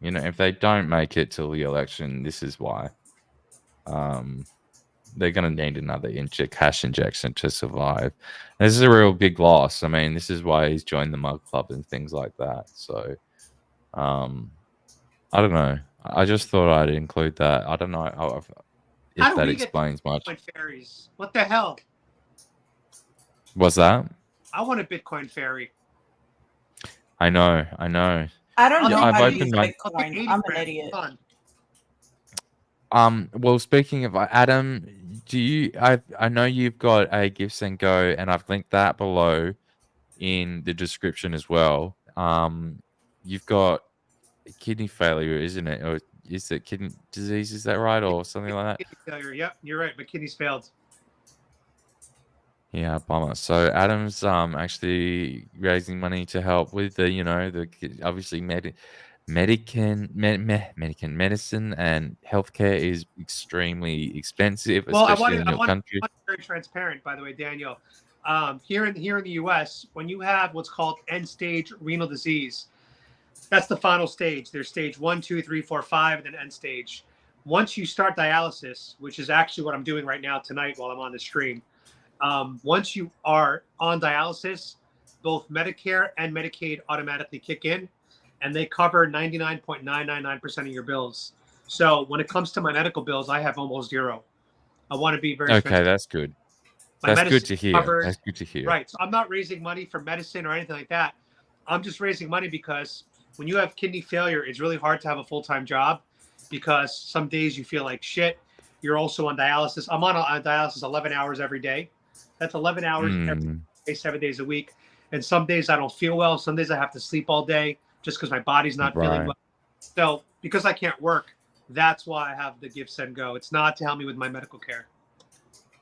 if they don't make it till the election, this is why. They're going to need another cash injection to survive. And this is a real big loss. I mean, this is why he's joined the Mug Club and things like that. So, I don't know. I just thought I'd include that. I don't know if that explains much. Bitcoin fairies. What the hell? What's that? I want a Bitcoin fairy. I know. I don't know I've how to use opened my. Bitcoin. I'm an idiot. Well, speaking of Adam, do you? I know you've got a Give Send Go, and I've linked that below in the description as well. You've got kidney failure, isn't it? Or is it kidney disease? Is that right, or something like that? Kidney failure. Yep, you're right. My kidneys failed. Yeah, bummer. So Adam's actually raising money to help with the obviously medicine and healthcare is extremely expensive, Well, especially in I your want country. to be very transparent, by the way, Daniel. Here in the U.S., when you have what's called end-stage renal disease, that's the final stage. There's stage 1, 2, 3, 4, 5, and then end stage. Once you start dialysis, which is actually what I'm doing right now tonight while I'm on the stream, once you are on dialysis, both Medicare and Medicaid automatically kick in, and they cover 99.999% of your bills. So when it comes to my medical bills, I have almost zero. I want to be very Okay, transparent. that's good. My That's good medicine to hear. covered. That's good to hear. Right. So I'm not raising money for medicine or anything like that. I'm just raising money because when you have kidney failure, it's really hard to have a full-time job because some days you feel like shit. You're also on dialysis. I'm on dialysis 11 hours every day. That's 11 hours every day, 7 days a week. And some days I don't feel well. Some days I have to sleep all day just because my body's not feeling Right. well. So because I can't work, that's why I have the Give, Send, Go. It's not to help me with my medical care.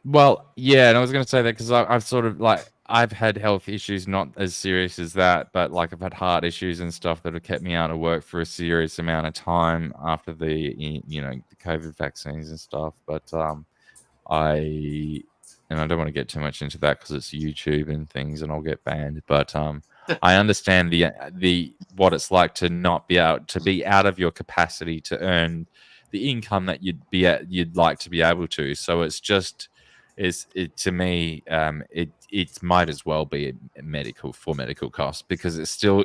Well, yeah, and I was going to say that because I've sort of I've had health issues, not as serious as that, but I've had heart issues and stuff that have kept me out of work for a serious amount of time after the the COVID vaccines and stuff. But I don't want to get too much into that because it's YouTube and things, and I'll get banned. But I understand the what it's like to not be out of your capacity to earn the income that you'd like to be able to. So it's just to me it might as well be a medical costs because it's still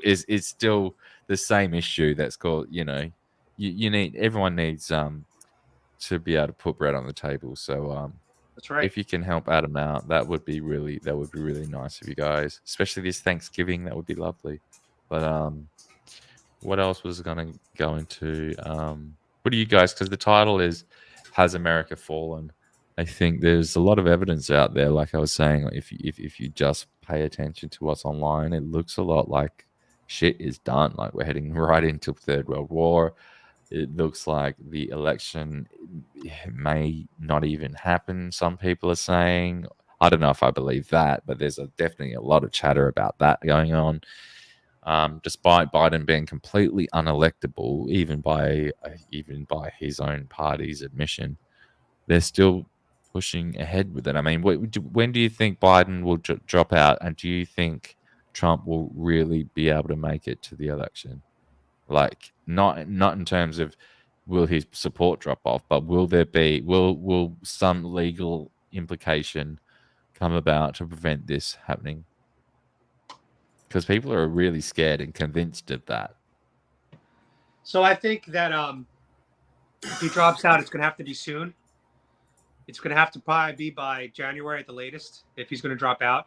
the same issue that's called everyone needs to be able to put bread on the table. So That's right. if you can help Adam out, that would be really nice of you guys, especially this Thanksgiving. That would be lovely. But what else was going to go into? What do you guys? Because the title is "Has America Fallen?" I think there's a lot of evidence out there. Like I was saying, if you just pay attention to what's online, it looks a lot like shit is done. Like we're heading right into Third World War. It looks like the election may not even happen. Some people are saying. I don't know if I believe that, but there's definitely a lot of chatter about that going on. Despite Biden being completely unelectable, even by his own party's admission, they're still pushing ahead with it. I mean, when do you think Biden will drop out, and do you think Trump will really be able to make it to the election? Like, not in terms of will his support drop off, but will some legal implication come about to prevent this happening? Because people are really scared and convinced of that. So I think that if he drops out, it's going to have to be soon. It's going to have to probably be by January at the latest if he's going to drop out.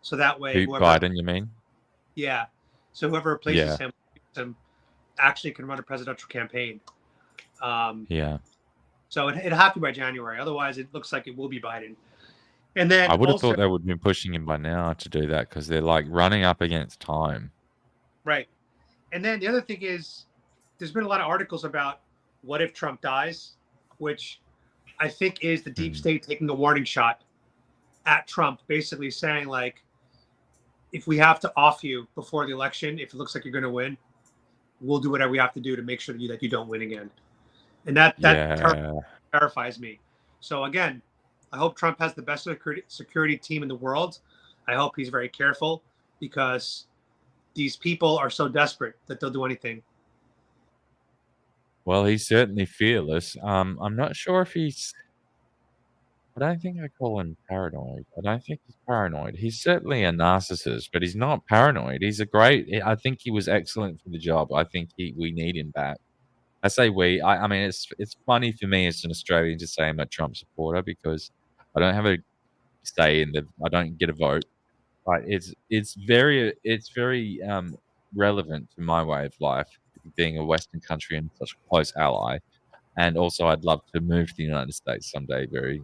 So that way, Biden, you mean? Yeah. So whoever replaces him actually can run a presidential campaign. Yeah. So it'll have to be by January. Otherwise, it looks like it will be Biden. And then I would have thought they would have been pushing him by now to do that because they're running up against time. Right. And then the other thing is there's been a lot of articles about what if Trump dies, which I think is the deep state taking a warning shot at Trump, basically saying if we have to off you before the election, if it looks like you're going to win, we'll do whatever we have to do to make sure that you don't win again. And that terrifies me. So again, I hope Trump has the best security team in the world. I hope he's very careful because these people are so desperate that they'll do anything. Well, he's certainly fearless. I'm not sure if I don't think I call him paranoid. I don't think he's paranoid. He's certainly a narcissist, but he's not paranoid. I think he was excellent for the job. I think we need him back. I say we. I mean, it's funny for me as an Australian to say I'm a Trump supporter because I don't have a say I don't get a vote. But it's very relevant to my way of life, being a Western country and such a close ally. And also, I'd love to move to the United States someday, very,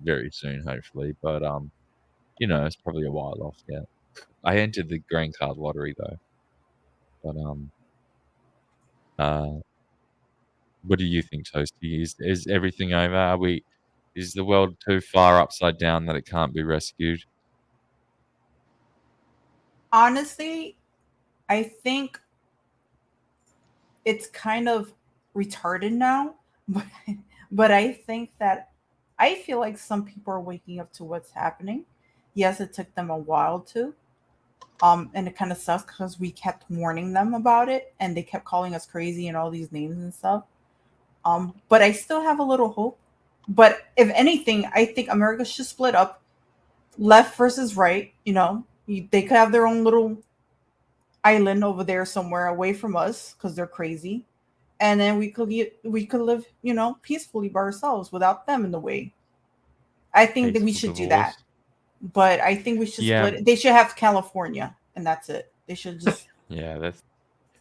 very soon, hopefully. But it's probably a while off yet. I entered the green card lottery though. But what do you think, Toasty? Is everything over? Is the world too far upside down that it can't be rescued? Honestly, I think it's kind of retarded now, but I think that I feel like some people are waking up to what's happening. Yes, it took them a while to. And it kind of sucks because we kept warning them about it and they kept calling us crazy and all these names and stuff. But I still have a little hope. But if anything, I think America should split up, left versus right. They could have their own little island over there somewhere away from us because they're crazy, and then we could live, peacefully by ourselves without them in the way. I think that we should do that. But I think we should split it. They should have California, and that's it. They should just. Yeah,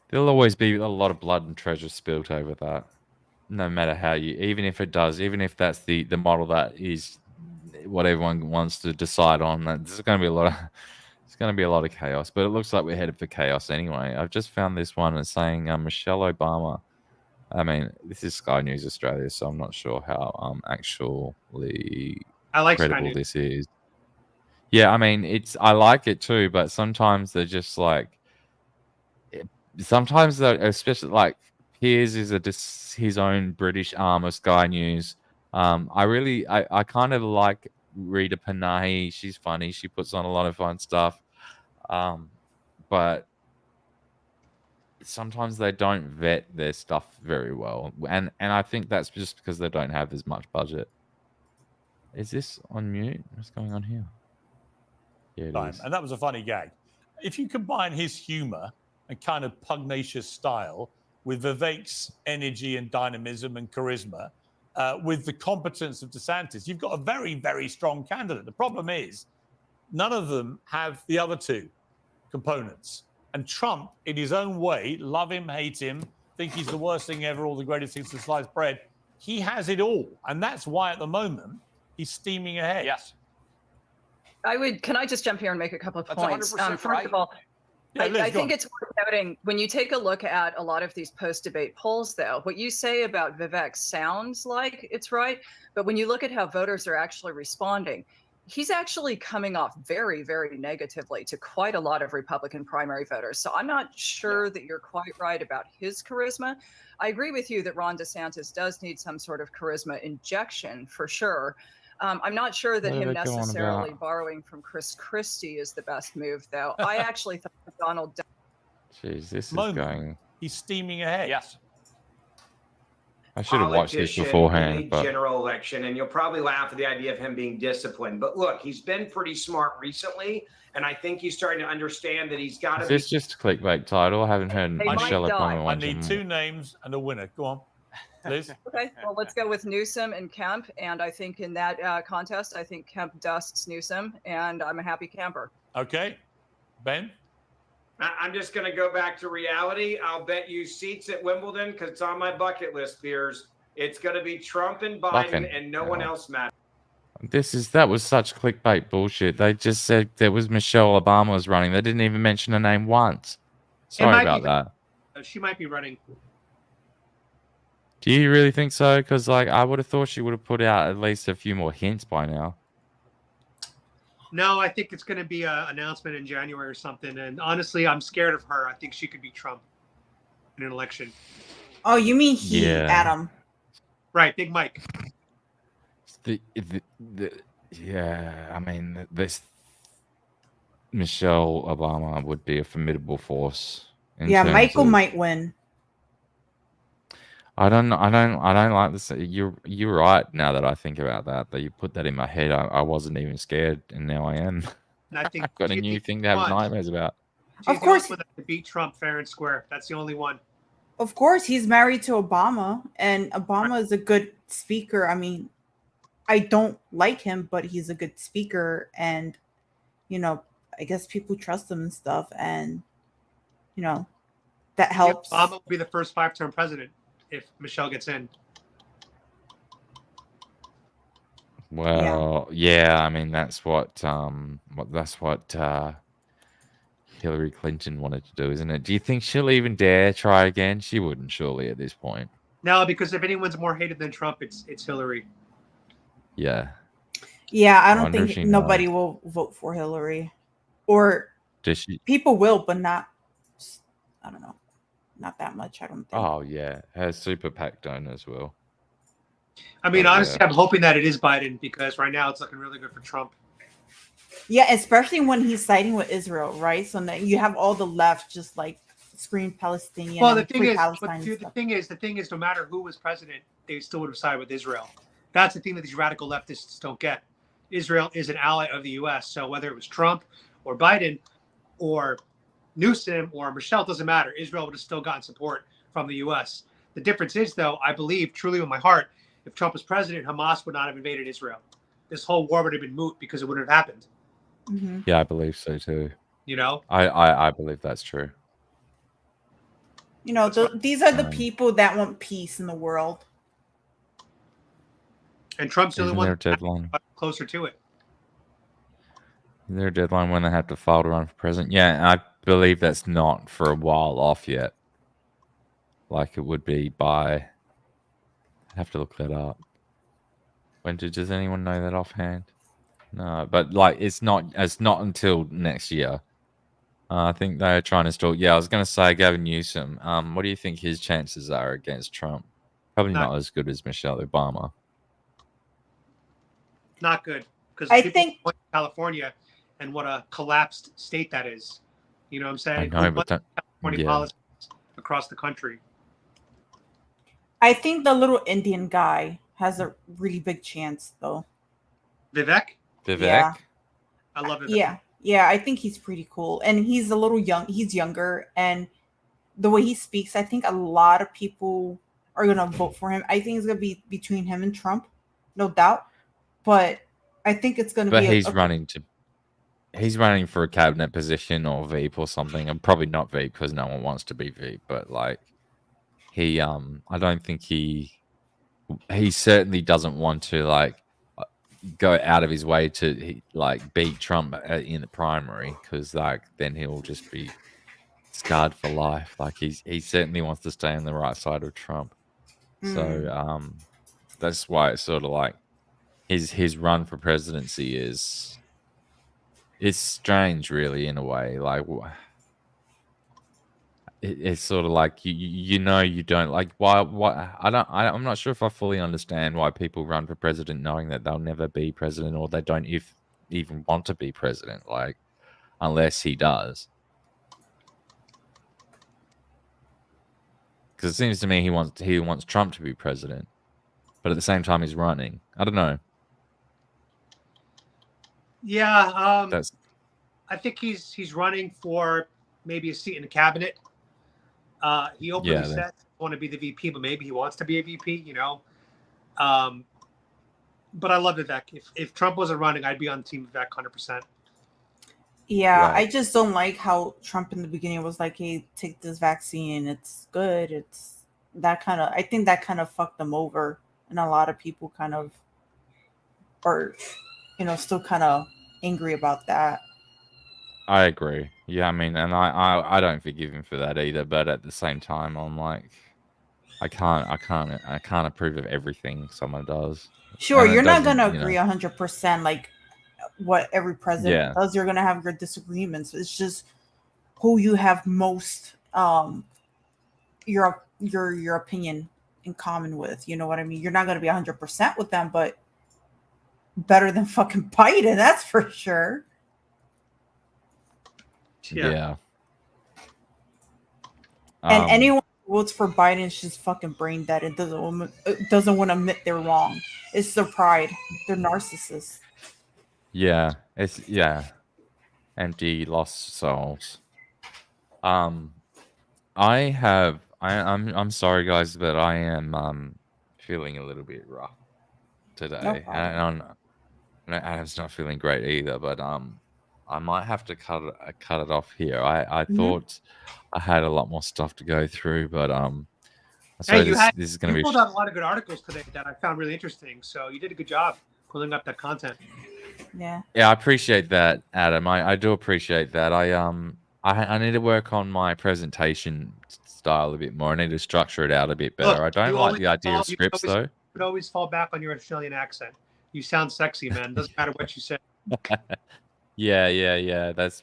there'll always be a lot of blood and treasure spilled over that. No matter how even if that's the model that is what everyone wants to decide on, there's going to be a lot of chaos. But it looks like we're headed for chaos anyway. I've just found this one that's saying Michelle Obama. I mean, this is Sky News Australia, so I'm not sure how actually credible this is. Yeah, I mean, I like it too, but sometimes they're just like, sometimes they're, especially like Piers is his own British arm of Sky News. I kind of like Rita Panahi. She's funny. She puts on a lot of fun stuff. But sometimes they don't vet their stuff very well. And I think that's just because they don't have as much budget. Is this on mute? What's going on here? Yeah, it is. And that was a funny gag. If you combine his humor and kind of pugnacious style with Vivek's energy and dynamism and charisma, with the competence of DeSantis, you've got a very, very strong candidate. The problem is none of them have the other two components. And Trump, in his own way, love him, hate him, think he's the worst thing ever, all the greatest things since sliced bread. He has it all. And that's why at the moment he's steaming ahead. Yes. Can I just jump here and make a couple of That's points? 100% First right. of all, Yeah, Liz, I go think on. it's worth noting when you take a look at a lot of these post-debate polls, though, what you say about Vivek sounds like it's right, but when you look at how voters are actually responding, he's actually coming off very, very negatively to quite a lot of Republican primary voters. So I'm not sure that you're quite right about his charisma. I agree with you that Ron DeSantis does need some sort of charisma injection for sure. I'm not sure that What are him they going necessarily about? borrowing from Chris Christie is the best move, though. I actually thought Donald. Jeez, this is Moment. going. He's steaming ahead. Yes. I should have watched this politician beforehand, in a but general election, and you'll probably laugh at the idea of him being disciplined. But look, he's been pretty smart recently, and I think he's starting to understand that he's got to is be. this just a clickbait title? I haven't heard Michelle Obama I one. need two names and a winner. Go on, Liz. Okay, well, let's go with Newsom and Kemp. And I think in that contest, I think Kemp dusts Newsom, and I'm a happy camper. Okay, Ben. I'm just going to go back to reality. I'll bet you seats at Wimbledon because it's on my bucket list, Piers. It's going to be Trump and Biden, Fucking and no one else matters. That was such clickbait bullshit. They just said there was Michelle Obama was running. They didn't even mention her name once. Sorry might about be- that. She might be running. Do you really think so? Because I would have thought she would have put out at least a few more hints by now. No, I think it's going to be an announcement in January or something. And honestly, I'm scared of her. I think she could be Trump in an election. Oh, you mean he, Yeah. Adam? Right, Big Mike. Yeah, I mean, this Michelle Obama would be a formidable force. in Yeah, terms Michael of- might win. I don't like this. You're right. Now that I think about that you put that in my head, I wasn't even scared, and now I am. And I think I've got a she's new the thing to have one. nightmares about. She's Of the course. only one that can beat Trump fair and square. That's the only one. Of course, he's married to Obama, and Obama is a good speaker. I mean, I don't like him, but he's a good speaker, and I guess people trust him and stuff. And that helps. Obama will be the first 5-term president if Michelle gets in. Well, yeah, I mean that's what Hillary Clinton wanted to do, isn't it? Do you think she'll even dare try again? She wouldn't, surely, at this point. No, because if anyone's more hated than Trump, it's Hillary. Yeah. Yeah, I don't wonder if think she nobody knows. will vote for Hillary, or Does she? people will, but not. I don't know, not that much. I don't think. Oh yeah, her super PAC donors will. I mean, But, honestly, yeah. I'm hoping that it is Biden because right now it's looking really good for Trump. Yeah, especially when he's siding with Israel, right? So now you have all the left just like scream Palestinian. Well, the and thing free is, Palestine but and the stuff. thing is, no matter who was president, they still would have sided with Israel. That's the thing that these radical leftists don't get. Israel is an ally of the U.S. So whether it was Trump or Biden or Newsom or Michelle, it doesn't matter. Israel would have still gotten support from the U.S. The difference is, though, I believe truly with my heart, if Trump was president, Hamas would not have invaded Israel. This whole war would have been moot because it wouldn't have happened. Mm-hmm. Yeah, I believe so too. You know, I believe that's true. These are the people that want peace in the world. And Trump's the only Isn't one there a deadline? closer to it. Is there a deadline when they have to file to run for president? Yeah, I believe that's not for a while off yet. Like it would be by. I have to look that up. Does anyone know that offhand? No, but like it's not until next year. I think they're trying to stall. Yeah, I was going to say Gavin Newsom. What do you think his chances are against Trump? Probably not as good as Michelle Obama. Not good because I people think point to California and what a collapsed state that is. You know what I'm saying? I know, Who but wants California yeah. policies across the country. I think the little Indian guy has a really big chance, though. Vivek? Yeah. I love Vivek. Yeah, I think he's pretty cool, and he's a little young. He's younger, and the way he speaks, I think a lot of people are gonna vote for him. I think it's gonna be between him and Trump, no doubt. But I think it's gonna But be. he's running for a cabinet position or VP or something, and probably not VP because no one wants to be VP. But like, I don't think he certainly doesn't want to like go out of his way to like beat Trump in the primary because like then he'll just be scarred for life. Like he certainly wants to stay on the right side of Trump. So that's why it's sort of like his run for presidency is strange, really, in a way. Like it's sort of like you don't like why I'm not sure if I fully understand why people run for president knowing that they'll never be president or they don't even want to be president, like unless he does. Because it seems to me he wants Trump to be president, but at the same time he's running. I don't know. Yeah, That's I think he's running for maybe a seat in the cabinet. He openly said he doesn't want to be the VP, but maybe he wants to be a VP, you know. But I love Vivek. If Trump wasn't running, I'd be on team Vivek 100%. Yeah, I just don't like how Trump in the beginning was like, "Hey, take this vaccine. It's good." It's that kind of. I think that kind of fucked them over, and a lot of people kind of are, still kind of angry about that. I agree. Yeah, I mean, and I don't forgive him for that either. But at the same time, I'm like, I can't approve of everything someone does. Sure, And it you're not doesn't, gonna agree 100%. Like what every president does, you're gonna have your disagreements. It's just who you have most your opinion in common with. You know what I mean? You're not gonna be 100% with them, but better than fucking Biden, that's for sure. Yeah. And anyone who votes for Biden is just fucking brain dead. It doesn't want to admit they're wrong. It's their pride. They're narcissists. Yeah, it's empty, lost souls. I'm sorry, guys, but I am feeling a little bit rough today. No problem. And Adam's not feeling great either. But I might have to cut it off here. I thought I had a lot more stuff to go through, but so Hey, this is going to you be pulled out a lot of good articles today that I found really interesting. So you did a good job pulling up that content. Yeah. Yeah, I appreciate that, Adam. I do appreciate that. I need to work on my presentation style a bit more. I need to structure it out a bit better. I don't like the idea of scripts though. You could always fall back on your Australian accent. You sound sexy, man. Doesn't matter what you say. Yeah. That's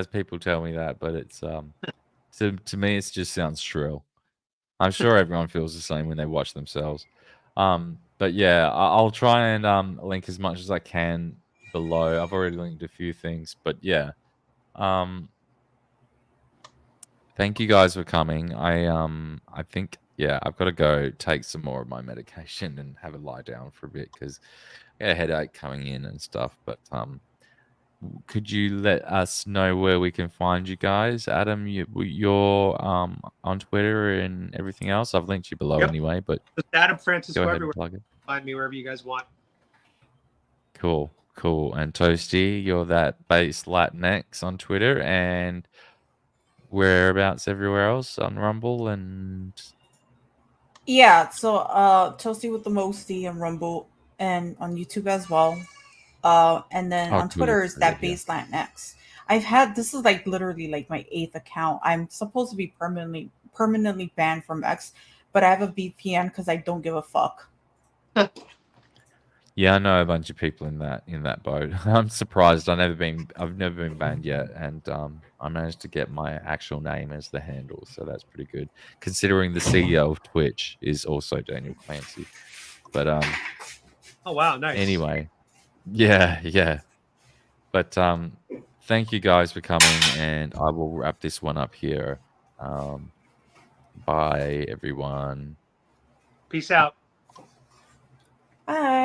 people tell me that, but it's to me it just sounds shrill. I'm sure everyone feels the same when they watch themselves. But yeah, I'll try and link as much as I can below. I've already linked a few things, but yeah. Thank you guys for coming. I think I've got to go take some more of my medication and have a lie down for a bit because I got a headache coming in and stuff. But could you let us know where we can find you guys? Adam, you're on Twitter and everything else. I've linked you below anyway, but Just Adam Francisco go ahead everywhere. and plug it. Find me wherever you guys want. Cool. And Toasty, you're that base Latinx on Twitter and whereabouts everywhere else on Rumble and Yeah, so Toasty with the Mosty on Rumble and on YouTube as well. And then on Twitter is that Baseline X. This is like literally like my 8th account. I'm supposed to be permanently banned from X, but I have a VPN because I don't give a fuck. Yeah, I know a bunch of people in that boat. I'm surprised. I've never been banned yet, and I managed to get my actual name as the handle, so that's pretty good. Considering the CEO of Twitch is also Daniel Clancy, but Oh wow, nice. Anyway, yeah. But thank you guys for coming, and I will wrap this one up here. Bye, everyone. Peace out. Bye.